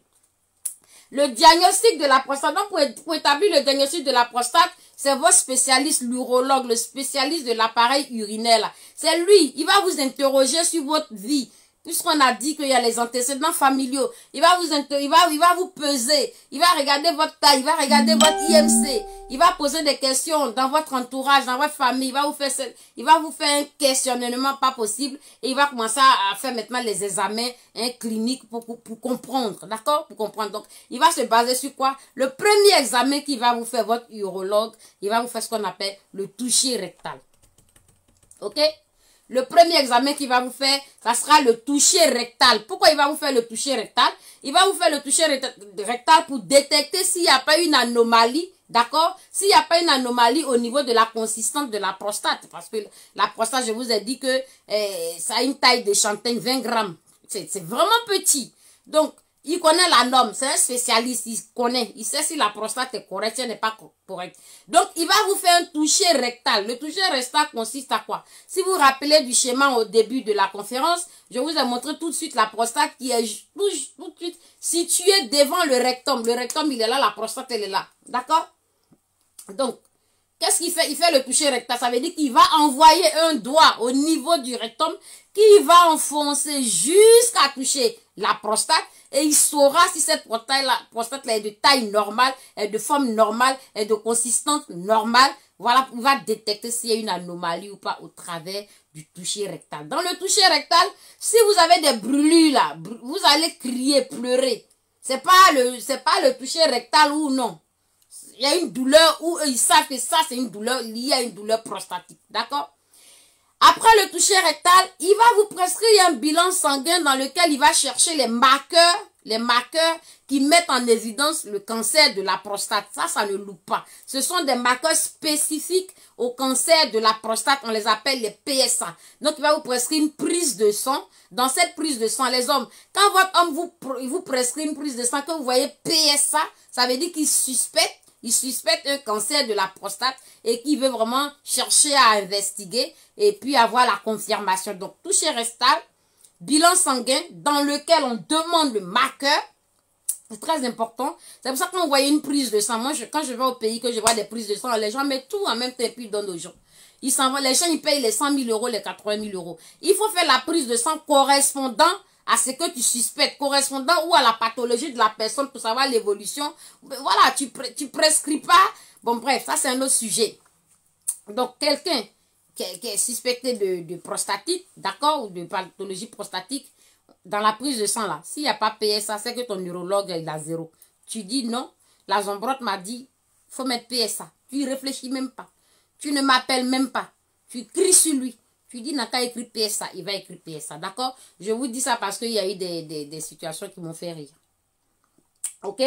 Le diagnostic de la prostate, donc pour établir le diagnostic de la prostate, c'est votre spécialiste, l'urologue, le spécialiste de l'appareil urinaire. C'est lui, il va vous interroger sur votre vie. Puisqu'on a dit qu'il y a les antécédents familiaux, il va vous peser, il va regarder votre taille, il va regarder votre IMC, il va poser des questions dans votre entourage, dans votre famille, il va vous faire un questionnement pas possible et il va commencer à faire maintenant les examens cliniques pour comprendre, d'accord? Pour comprendre. Donc, il va se baser sur quoi? Le premier examen qu'il va vous faire, votre urologue, il va vous faire ce qu'on appelle le toucher rectal. Ok? Le premier examen qu'il va vous faire, ça sera le toucher rectal. Pourquoi il va vous faire le toucher rectal? Il va vous faire le toucher rectal pour détecter s'il n'y a pas une anomalie, d'accord? S'il n'y a pas une anomalie au niveau de la consistance de la prostate. Parce que la prostate, je vous ai dit que ça a une taille de chantin 20 grammes. C'est vraiment petit. Donc, il connaît la norme, c'est un spécialiste, il connaît, il sait si la prostate est correcte, si elle n'est pas correcte. Donc, il va vous faire un toucher rectal. Le toucher rectal consiste à quoi? Si vous vous rappelez du schéma au début de la conférence, je vous ai montré tout de suite la prostate qui est tout de suite située devant le rectum. Le rectum, il est là, la prostate, elle est là. D'accord? Donc, qu'est-ce qu'il fait? Il fait le toucher rectal. Ça veut dire qu'il va envoyer un doigt au niveau du rectum qui va enfoncer jusqu'à toucher la prostate. Et il saura si cette prostate-là est de taille normale, est de forme normale, est de consistance normale. Voilà, il va détecter s'il y a une anomalie ou pas au travers du toucher rectal. Dans le toucher rectal, si vous avez des brûlures là, vous allez crier, pleurer. C'est pas le toucher rectal ou non. Il y a une douleur où ils savent que ça c'est une douleur liée à une douleur prostatique. D'accord? Après le toucher rectal, il va vous prescrire un bilan sanguin dans lequel il va chercher les marqueurs Les marqueurs qui mettent en évidence le cancer de la prostate. Ça ne loupe pas. Ce sont des marqueurs spécifiques au cancer de la prostate. On les appelle les PSA. Donc, il va vous prescrire une prise de sang. Dans cette prise de sang, les hommes, quand votre homme vous prescrit une prise de sang, que vous voyez PSA, ça veut dire qu'il suspecte un cancer de la prostate et qu'il veut vraiment chercher à investiguer et puis avoir la confirmation. Donc, toucher rectal, bilan sanguin dans lequel on demande le marqueur. C'est très important. C'est pour ça qu'on voyait une prise de sang. Moi, quand je vais au pays, que je vois des prises de sang, les gens mettent tout en même temps et puis ils donnent aux gens. Les gens, ils payent les 100 000 euros, les 80 000 euros. Il faut faire la prise de sang correspondant à ce que tu suspectes, correspondant ou à la pathologie de la personne pour savoir l'évolution. Voilà, tu prescris pas. Bon, bref, ça c'est un autre sujet. Donc, quelqu'un qui est suspecté de prostatite, d'accord, ou de pathologie prostatique, dans la prise de sang là, s'il n'y a pas PSA, c'est que ton neurologue il a 0. Tu dis non, la Zombrotte m'a dit, faut mettre PSA. Tu y réfléchis même pas. Tu ne m'appelles même pas. Tu cries sur lui. Tu dis, n'a qu'à écrire PSA. Il va écrire PSA. D'accord? Je vous dis ça parce qu'il y a eu des situations qui m'ont fait rire. Ok?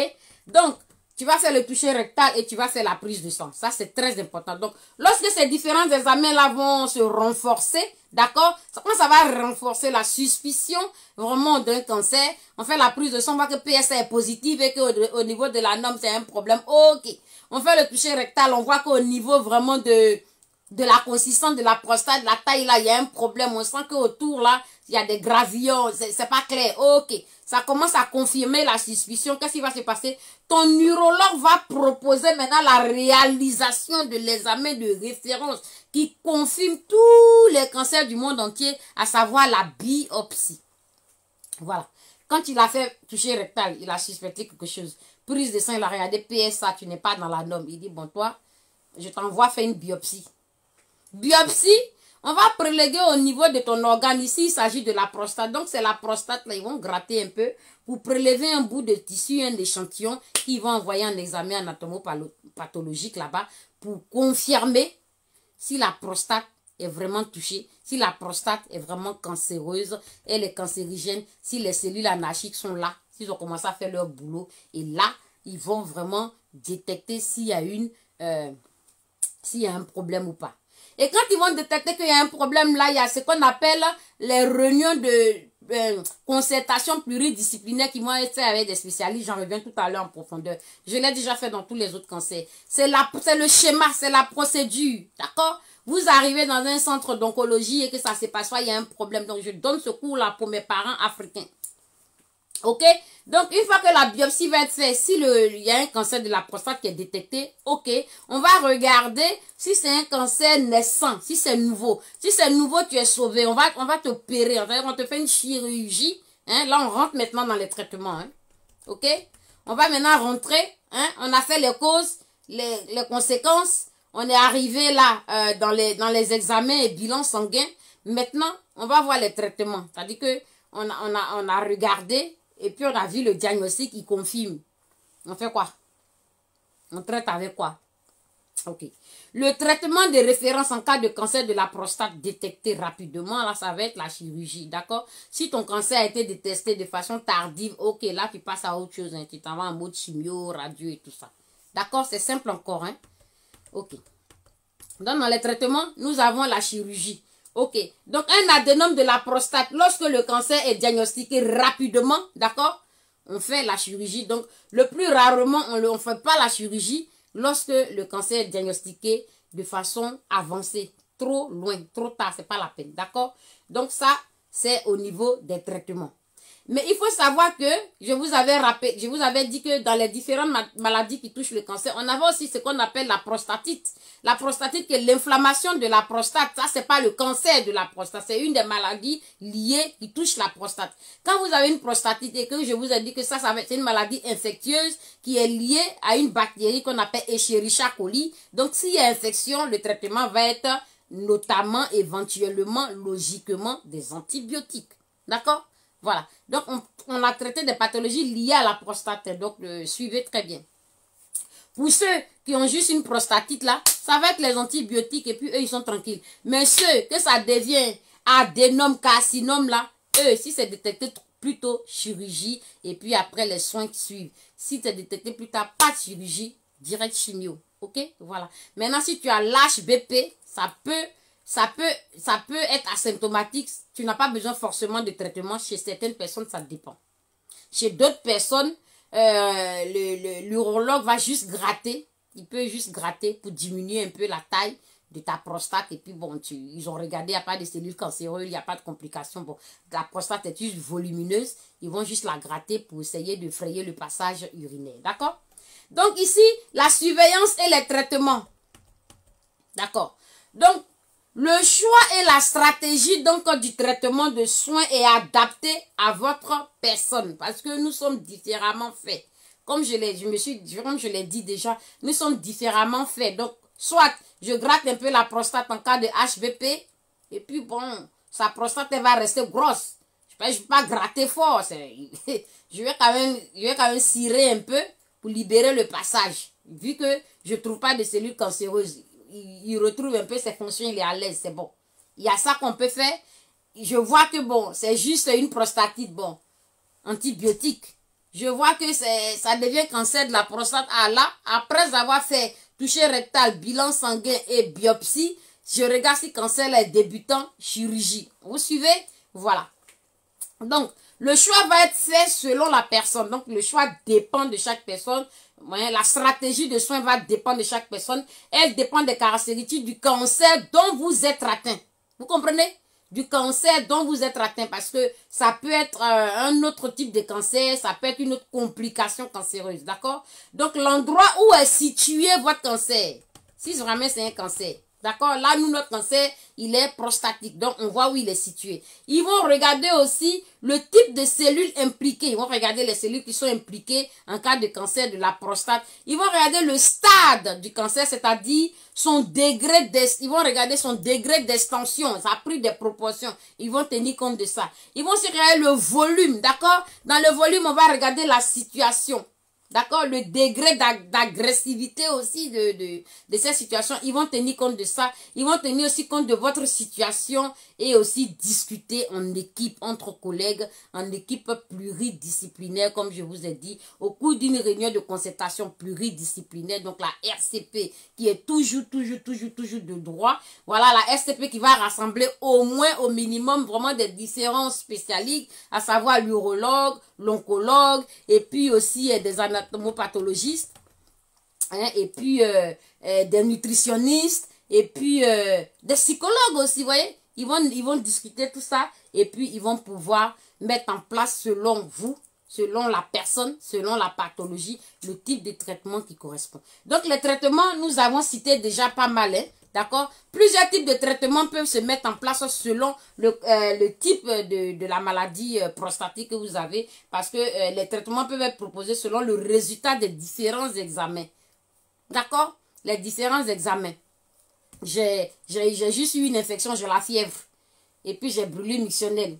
Donc, tu vas faire le toucher rectal et tu vas faire la prise de sang. Ça, c'est très important. Donc, lorsque ces différents examens-là vont se renforcer, d'accord? Quand ça va renforcer la suspicion vraiment d'un cancer, on fait la prise de sang, on voit que PSA est positif et qu'au niveau de la norme, c'est un problème. Ok. On fait le toucher rectal, on voit qu'au niveau vraiment de la consistance de la prostate, la taille là, il y a un problème. On sent qu'autour là, il y a des gravillons, c'est pas clair. Ok, ça commence à confirmer la suspicion. Qu'est-ce qui va se passer? Ton neurologue va proposer maintenant la réalisation de l'examen de référence qui confirme tous les cancers du monde entier, à savoir la biopsie. Voilà. Quand il a fait toucher rectal, il a suspecté quelque chose. Prise de sang, il a regardé PSA, tu n'es pas dans la norme. Il dit, bon, toi, je t'envoie faire une biopsie. Biopsie, on va préléguer au niveau de ton organe. Ici, il s'agit de la prostate. Donc, c'est la prostate, là, ils vont gratter un peu pour prélever un bout de tissu, un échantillon qu'ils vont envoyer en examen anatomopathologique là-bas pour confirmer si la prostate est vraiment touchée, si la prostate est vraiment cancéreuse, elle est cancérigène, si les cellules anarchiques sont là, s'ils ont commencé à faire leur boulot. Et là, ils vont vraiment détecter s'il y a un problème ou pas. Et quand ils vont détecter qu'il y a un problème, là, il y a ce qu'on appelle les réunions de concertation pluridisciplinaire qui vont être faites avec des spécialistes. J'en reviens tout à l'heure en profondeur. Je l'ai déjà fait dans tous les autres cancers. C'est le schéma, c'est la procédure. D'accord? Vous arrivez dans un centre d'oncologie et que ça se passe pas, il y a un problème. Donc, je donne ce cours-là pour mes parents africains. Ok? Donc, une fois que la biopsie va être faite, si il y a un cancer de la prostate qui est détecté, ok, on va regarder si c'est un cancer naissant, si c'est nouveau. Si c'est nouveau, tu es sauvé. On va t'opérer. On te fait une chirurgie. Hein? Là, on rentre maintenant dans les traitements. Hein? Ok? On va maintenant rentrer. Hein? On a fait les causes, les conséquences. On est arrivé là dans les examens et bilans sanguins. Maintenant, on va voir les traitements. C'est-à-dire que on a regardé. Et puis, on a vu le diagnostic, il confirme. On fait quoi? On traite avec quoi? Ok. Le traitement de référence en cas de cancer de la prostate détecté rapidement, là, ça va être la chirurgie, d'accord? Si ton cancer a été détecté de façon tardive, ok, là, tu passes à autre chose, hein. Tu t'en vas en mode chimio, radio et tout ça. D'accord? C'est simple encore, hein? Ok. Donc, dans les traitements, nous avons la chirurgie. Ok, donc un adénome de la prostate, lorsque le cancer est diagnostiqué rapidement, d'accord, on fait la chirurgie. Donc, le plus rarement, on ne fait pas la chirurgie lorsque le cancer est diagnostiqué de façon avancée, trop loin, trop tard, c'est pas la peine, d'accord. Donc, ça, c'est au niveau des traitements. Mais il faut savoir que, je vous avais dit que dans les différentes maladies qui touchent le cancer, on avait aussi ce qu'on appelle la prostatite. La prostatite, qui est l'inflammation de la prostate. Ça, c'est pas le cancer de la prostate. C'est une des maladies liées qui touchent la prostate. Quand vous avez une prostatite et que je vous ai dit que ça c'est une maladie infectieuse qui est liée à une bactérie qu'on appelle Escherichia coli. Donc, s'il y a infection, le traitement va être notamment, éventuellement, logiquement, des antibiotiques. D'accord? Voilà. Donc, on a traité des pathologies liées à la prostate. Donc, suivez très bien. Pour ceux qui ont juste une prostatite là, ça va être les antibiotiques et puis eux, ils sont tranquilles. Mais ceux que ça devient adénome, carcinome là, eux, si c'est détecté plutôt chirurgie et puis après les soins qui suivent. Si tu es détecté plus tard, pas de chirurgie, direct chimio. Ok, voilà. Maintenant, si tu as l'HBP, ça peut être asymptomatique. Tu n'as pas besoin forcément de traitement. Chez certaines personnes, ça dépend. Chez d'autres personnes, l'urologue va juste gratter. Il peut juste gratter pour diminuer un peu la taille de ta prostate. Et puis bon, ils ont regardé, il n'y a pas de cellules cancéreuses, il n'y a pas de complications. Bon, la prostate est juste volumineuse. Ils vont juste la gratter pour essayer de frayer le passage urinaire. D'accord? Donc ici, la surveillance et les traitements. D'accord. Donc, le choix et la stratégie donc du traitement de soins est adapté à votre personne. Parce que nous sommes différemment faits. Comme je l'ai dit déjà, nous sommes différemment faits. Donc, soit je gratte un peu la prostate en cas de HBP. Et puis bon, sa prostate elle va rester grosse. Je ne vais pas gratter fort. Je vais quand même cirer un peu pour libérer le passage. Vu que je ne trouve pas de cellules cancéreuses. Il retrouve un peu ses fonctions, il est à l'aise, c'est bon. Il y a ça qu'on peut faire. Je vois que bon, c'est juste une prostatite, bon, antibiotique. Je vois que ça devient cancer de la prostate. Ah là, après avoir fait toucher rectal, bilan sanguin et biopsie, je regarde si cancer est débutant, chirurgie. Vous suivez? Voilà. Donc, le choix va être fait selon la personne. Donc, le choix dépend de chaque personne. La stratégie de soins va dépendre de chaque personne. Elle dépend des caractéristiques du cancer dont vous êtes atteint. Vous comprenez? Du cancer dont vous êtes atteint. Parce que ça peut être un autre type de cancer. Ça peut être une autre complication cancéreuse. D'accord? Donc, l'endroit où est situé votre cancer. Si vraiment c'est un cancer. D'accord? Là, nous, notre cancer, il est prostatique. Donc, on voit où il est situé. Ils vont regarder aussi le type de cellules impliquées. Ils vont regarder les cellules qui sont impliquées en cas de cancer de la prostate. Ils vont regarder le stade du cancer, c'est-à-dire son degré ils vont regarder son degré d'extension. Ça a pris des proportions. Ils vont tenir compte de ça. Ils vont aussi regarder le volume. D'accord? Dans le volume, on va regarder la situation. D'accord, le degré d'agressivité aussi de cette situation, ils vont tenir compte de ça. Ils vont tenir aussi compte de votre situation et aussi discuter en équipe, entre collègues, en équipe pluridisciplinaire, comme je vous ai dit, au cours d'une réunion de concertation pluridisciplinaire, donc la RCP, qui est toujours de droit. Voilà, la RCP qui va rassembler au moins, au minimum, vraiment des différents spécialistes, à savoir l'urologue, l'oncologue, et puis aussi des anatomopathologistes, hein, et puis des nutritionnistes, et puis des psychologues aussi, vous voyez. Ils vont discuter tout ça, et puis ils vont pouvoir mettre en place selon vous, selon la personne, selon la pathologie, le type de traitement qui correspond. Donc les traitements, nous avons cité déjà pas mal, hein. D'accord? Plusieurs types de traitements peuvent se mettre en place selon le type de la maladie prostatique que vous avez. Parce que les traitements peuvent être proposés selon le résultat des différents examens. D'accord? Les différents examens. J'ai juste eu une infection, j'ai la fièvre. Et puis j'ai brûlé missionnel.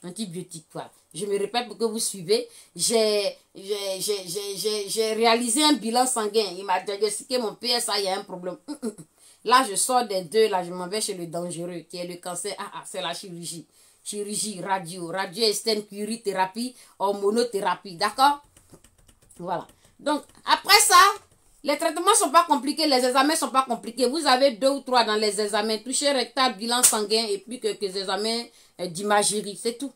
Antibiotique, voilà. Je me répète pour que vous suivez. J'ai réalisé un bilan sanguin. Il m'a diagnostiqué mon PSA, il y a un problème. Là, je sors des deux, là, je m'en vais chez le dangereux, qui est le cancer. C'est la chirurgie. Chirurgie, radio externe, curithérapie, hormonothérapie. D'accord? Voilà. Donc, après ça, les traitements ne sont pas compliqués, les examens ne sont pas compliqués. Vous avez 2 ou 3 dans les examens. Toucher rectal, bilan sanguin et puis quelques examens d'imagerie. C'est tout.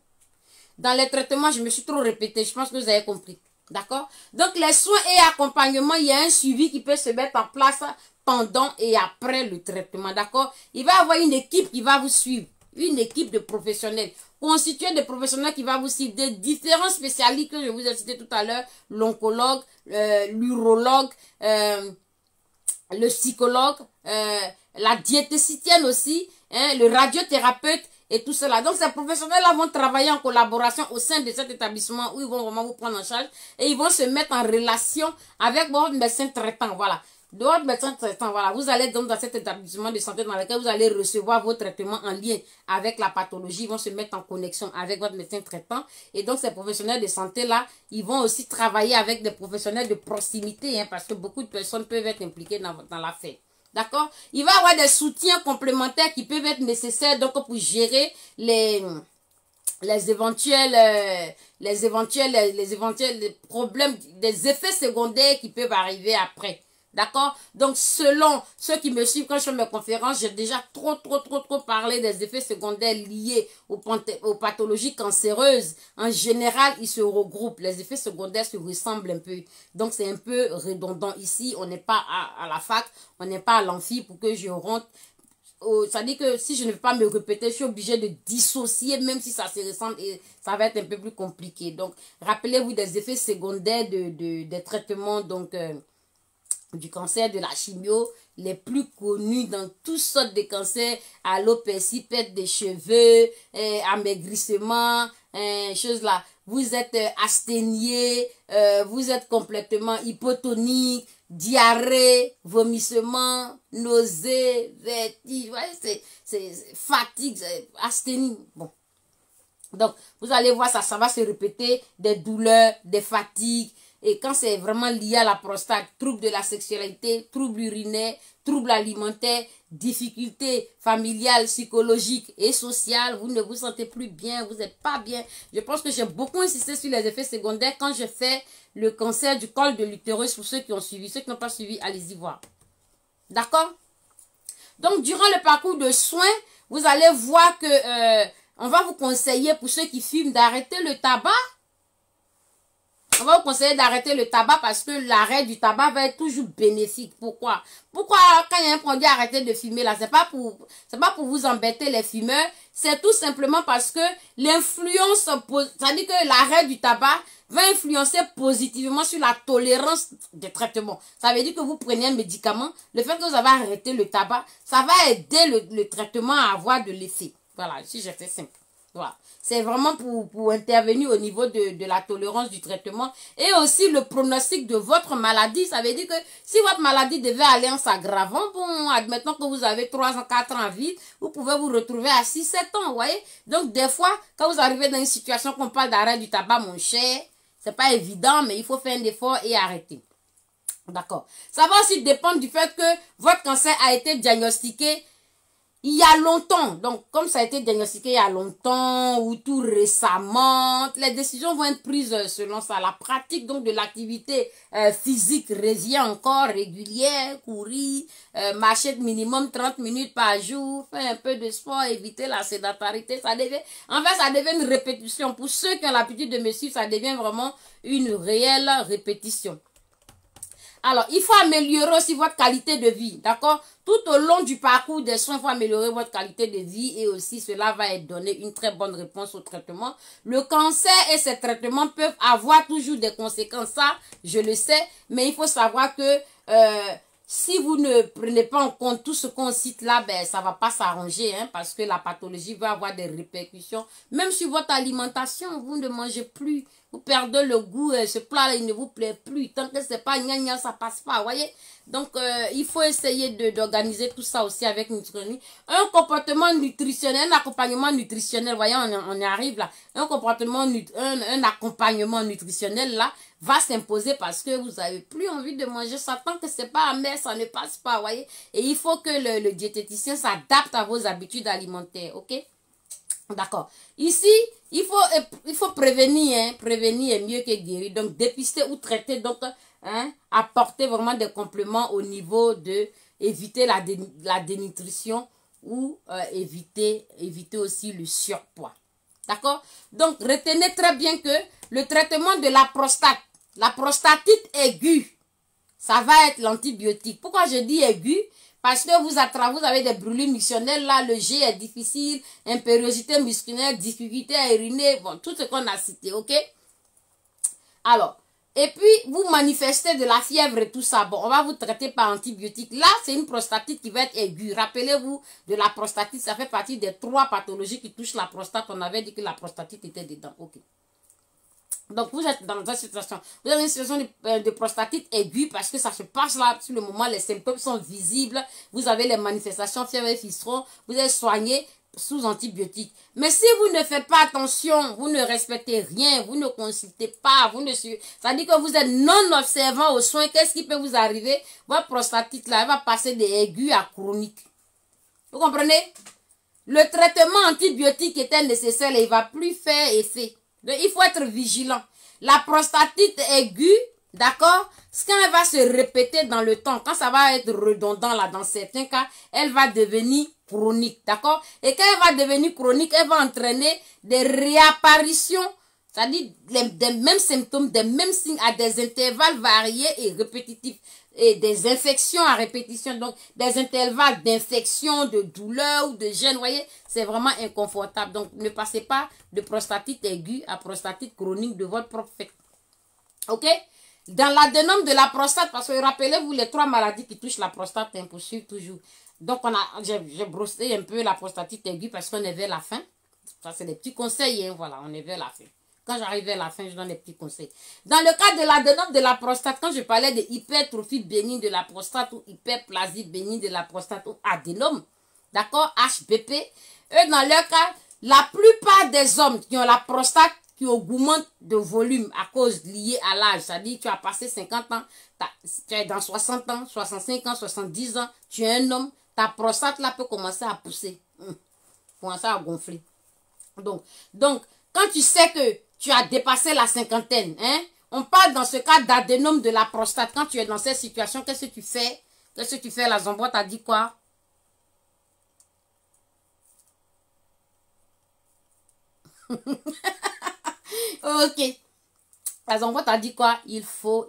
Dans les traitements, je me suis trop répété. Je pense que vous avez compris. D'accord? Donc, les soins et accompagnement, il y a un suivi qui peut se mettre en place pendant et après le traitement. D'accord? Il va y avoir une équipe qui va vous suivre. Une équipe de professionnels. Constituée de professionnels qui va vous suivre. Des différents spécialistes que je vous ai cités tout à l'heure. L'oncologue, l'urologue, le psychologue, la diététicienne aussi, hein, le radiothérapeute et tout cela. Donc, ces professionnels-là vont travailler en collaboration au sein de cet établissement où ils vont vraiment vous prendre en charge et ils vont se mettre en relation avec votre médecin traitant. Voilà. De votre médecin traitant, voilà. Vous allez donc dans cet établissement de santé dans lequel vous allez recevoir vos traitements en lien avec la pathologie. Ils vont se mettre en connexion avec votre médecin traitant. Et donc, ces professionnels de santé-là, ils vont aussi travailler avec des professionnels de proximité, hein, parce que beaucoup de personnes peuvent être impliquées dans l'affaire. D'accord? Il va y avoir des soutiens complémentaires qui peuvent être nécessaires donc pour gérer les les éventuels problèmes, des effets secondaires qui peuvent arriver après. D'accord? Donc, selon ceux qui me suivent quand je fais mes conférences, j'ai déjà trop parlé des effets secondaires liés aux pathologies cancéreuses. En général, ils se regroupent. Les effets secondaires se ressemblent un peu. Donc, c'est un peu redondant ici. On n'est pas à la fac, on n'est pas à l'amphi pour que je rentre. Ça dit que si je ne veux pas me répéter, je suis obligée de dissocier, même si ça se ressemble, et ça va être un peu plus compliqué. Donc, rappelez-vous des effets secondaires des traitements, donc, du cancer, de la chimio, les plus connus dans toutes sortes de cancers, alopécie, perte des cheveux, amaigrissement, choses là. Vous êtes asthénié, vous êtes complètement hypotonique, diarrhée, vomissement, nausée, vertige, ouais, c'est fatigue, asthénie. Bon. Donc, vous allez voir ça va se répéter, des douleurs, des fatigues. Et quand c'est vraiment lié à la prostate, troubles de la sexualité, troubles urinaires, troubles alimentaires, difficultés familiales, psychologiques et sociales, vous ne vous sentez plus bien, vous n'êtes pas bien. Je pense que j'ai beaucoup insisté sur les effets secondaires quand je fais le cancer du col de l'utérus pour ceux qui ont suivi. Ceux qui n'ont pas suivi, allez-y voir. D'accord? Donc, durant le parcours de soins, vous allez voir que on va vous conseiller, pour ceux qui fument, d'arrêter le tabac. On va vous conseiller d'arrêter le tabac parce que l'arrêt du tabac va être toujours bénéfique. Pourquoi? Pourquoi quand il y a un produit arrêté de fumer là, c'est pas pour vous embêter les fumeurs, c'est tout simplement parce que l'influence, c'est-à-dire que l'arrêt du tabac va influencer positivement sur la tolérance des traitements. Ça veut dire que vous prenez un médicament, le fait que vous avez arrêté le tabac, ça va aider le traitement à avoir de l'effet. Voilà, ici j'ai fait simple. Voilà. C'est vraiment pour intervenir au niveau de la tolérance du traitement et aussi le pronostic de votre maladie. Ça veut dire que si votre maladie devait aller en s'aggravant, bon, admettons que vous avez 3 ans, 4 ans à vivre, vous pouvez vous retrouver à 6, 7 ans, vous voyez. Donc, des fois, quand vous arrivez dans une situation qu'on parle d'arrêt du tabac, mon cher, c'est pas évident, mais il faut faire un effort et arrêter. D'accord. Ça va aussi dépendre du fait que votre cancer a été diagnostiqué il y a longtemps. Donc, comme ça a été diagnostiqué il y a longtemps ou tout récemment, les décisions vont être prises selon ça. La pratique donc de l'activité physique revient encore régulière, courir, marcher minimum 30 minutes par jour, faire un peu de sport, éviter la sédentarité. Ça devient une répétition. Pour ceux qui ont l'habitude de me suivre, ça devient vraiment une réelle répétition. Alors, il faut améliorer aussi votre qualité de vie, d'accord? Tout au long du parcours des soins, il faut améliorer votre qualité de vie et aussi cela va donner une très bonne réponse au traitement. Le cancer et ses traitements peuvent avoir toujours des conséquences, ça, je le sais, mais il faut savoir que si vous ne prenez pas en compte tout ce qu'on cite là, ben ça va pas s'arranger, hein, parce que la pathologie va avoir des répercussions. Même sur votre alimentation, vous ne mangez plus. Vous perdez le goût, ce plat il ne vous plaît plus. Tant que c'est pas gna gna, ça passe pas, voyez. Donc, il faut essayer d'organiser tout ça aussi avec nutrition. Un comportement nutritionnel, un accompagnement nutritionnel, voyez, on y arrive là. Un comportement, un accompagnement nutritionnel là, va s'imposer parce que vous avez plus envie de manger ça. Tant que c'est pas amer, ça ne passe pas, voyez. Et il faut que le diététicien s'adapte à vos habitudes alimentaires, ok? D'accord. Ici, il faut prévenir, hein. Prévenir est mieux que guérir. Donc, dépister ou traiter, donc, hein, apporter vraiment des compléments au niveau de éviter la dénutrition ou éviter aussi le surpoids. D'accord? Donc, retenez très bien que le traitement de la prostatite aiguë, ça va être l'antibiotique. Pourquoi je dis aiguë? Parce que vous avez des brûlures missionnelles, là, le jet est difficile, impériosité musculaire, difficulté à uriner, bon, tout ce qu'on a cité, ok? Alors, et puis, vous manifestez de la fièvre et tout ça, bon, on va vous traiter par antibiotique. Là, c'est une prostatite qui va être aiguë. Rappelez-vous de la prostatite, ça fait partie des 3 pathologies qui touchent la prostate. On avait dit que la prostatite était dedans, ok? Donc, vous êtes dans une situation, vous avez une situation de prostatite aiguë parce que ça se passe là, sur le moment, les symptômes sont visibles, vous avez les manifestations, fièvre et fisturon, vous êtes soigné sous antibiotiques. Mais si vous ne faites pas attention, vous ne respectez rien, vous ne consultez pas, ça dit que vous êtes non observant aux soins, qu'est-ce qui peut vous arriver? Votre prostatite là, elle va passer de aiguë à chronique. Vous comprenez? le traitement antibiotique était nécessaire et il va plus faire effet. Donc, il faut être vigilant. La prostatite aiguë, d'accord, quand elle va se répéter dans le temps, quand ça va être redondant là, dans certains cas, elle va devenir chronique, d'accord? Et quand elle va devenir chronique, elle va entraîner des réapparitions, c'est-à-dire des mêmes symptômes, des mêmes signes à des intervalles variés et répétitifs. Et des infections à répétition, donc des intervalles d'infection, de douleur ou de gêne, vous voyez, c'est vraiment inconfortable. Donc, ne passez pas de prostatite aiguë à prostatite chronique de votre propre fait. Ok? Dans l'adénome de la prostate, parce que rappelez-vous les 3 maladies qui touchent la prostate, hein, pour suivre toujours. Donc, j'ai brossé un peu la prostatite aiguë parce qu'on est vers la fin. Ça, c'est des petits conseils, hein, voilà, on est vers la fin. Quand j'arrive à la fin, je donne des petits conseils. Dans le cas de l'adénome de la prostate, quand je parlais de hypertrophie bénigne de la prostate ou hyperplasie bénigne de la prostate ou adénome, d'accord, HBP, eux, dans leur cas, la plupart des hommes qui ont la prostate qui augmente de volume à cause liée à l'âge, c'est-à-dire tu as passé 50 ans, tu es dans 60 ans, 65 ans, 70 ans, tu es un homme, ta prostate là peut commencer à pousser, commencer à gonfler. Donc, quand tu sais que tu as dépassé la cinquantaine, hein, on parle dans ce cas d'adénome de la prostate. Quand tu es dans cette situation, qu'est-ce que tu fais? Qu'est-ce que tu fais? La Zombo t'a dit quoi? Ok. La Zombo t'a dit quoi? Il faut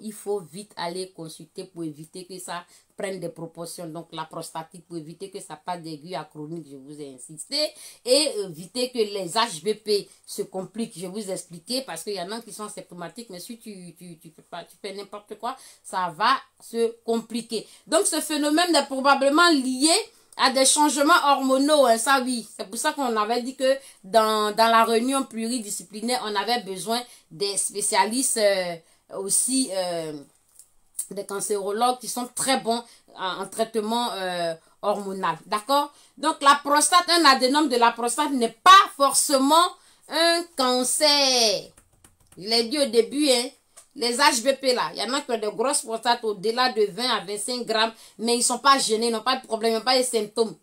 vite aller consulter pour éviter que ça prenne des proportions. Donc, la prostatite, pour éviter que ça passe d'aiguë à chronique, je vous ai insisté. Et éviter que les HBP se compliquent, je vous ai expliqué, parce qu'il y en a qui sont symptomatiques, mais si tu fais n'importe quoi, ça va se compliquer. Donc, ce phénomène est probablement lié à des changements hormonaux, hein, ça oui. C'est pour ça qu'on avait dit que dans la réunion pluridisciplinaire, on avait besoin des spécialistes aussi, des cancérologues qui sont très bons en traitement hormonal. D'accord? Donc la prostate, un adénome de la prostate n'est pas forcément un cancer. Je l'ai dit au début, hein. Les HBP là, il y en a qui ont de grosses prostates au-delà de 20 à 25 grammes, mais ils ne sont pas gênés, ils n'ont pas de problème, ils n'ont pas de symptômes.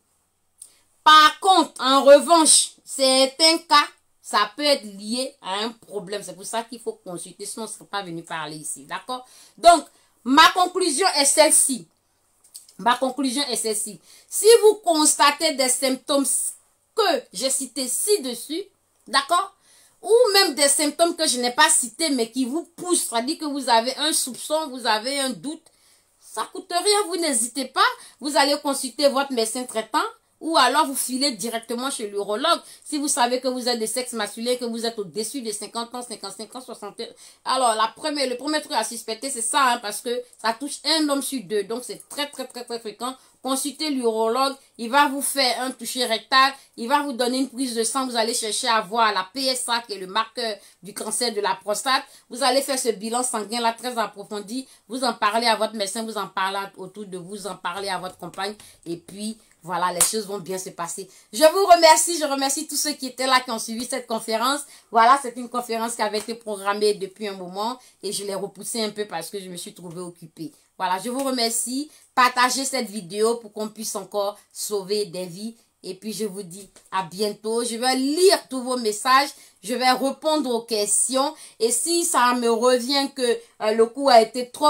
Par contre, en revanche, certains cas, ça peut être lié à un problème. C'est pour ça qu'il faut consulter, sinon on ne serait pas venu parler ici. D'accord? Donc, ma conclusion est celle-ci. Ma conclusion est celle-ci. Si vous constatez des symptômes que j'ai cités ci-dessus, d'accord? Ou même des symptômes que je n'ai pas cités, mais qui vous poussent, c'est-à-dire que vous avez un soupçon, vous avez un doute, ça ne coûte rien, vous n'hésitez pas, vous allez consulter votre médecin traitant, ou alors vous filez directement chez l'urologue. Si vous savez que vous êtes de sexe masculin, que vous êtes au-dessus de 50 ans, 55 ans, 60 ans. Alors, le premier truc à suspecter, c'est ça, hein, parce que ça touche un homme sur 2. Donc, c'est très fréquent. Consultez l'urologue, il va vous faire un toucher rectal, il va vous donner une prise de sang, vous allez chercher à voir la PSA qui est le marqueur du cancer de la prostate, vous allez faire ce bilan sanguin là très approfondi, vous en parlez à votre médecin, vous en parlez autour de vous, en parlez à votre compagne et puis voilà, les choses vont bien se passer. Je vous remercie, je remercie tous ceux qui étaient là, qui ont suivi cette conférence. Voilà, c'est une conférence qui avait été programmée depuis un moment et je l'ai repoussée un peu parce que je me suis trouvée occupée. Voilà, je vous remercie. Partagez cette vidéo pour qu'on puisse encore sauver des vies. Et puis, je vous dis à bientôt. Je vais lire tous vos messages. Je vais répondre aux questions. Et si ça me revient que le coup a été trop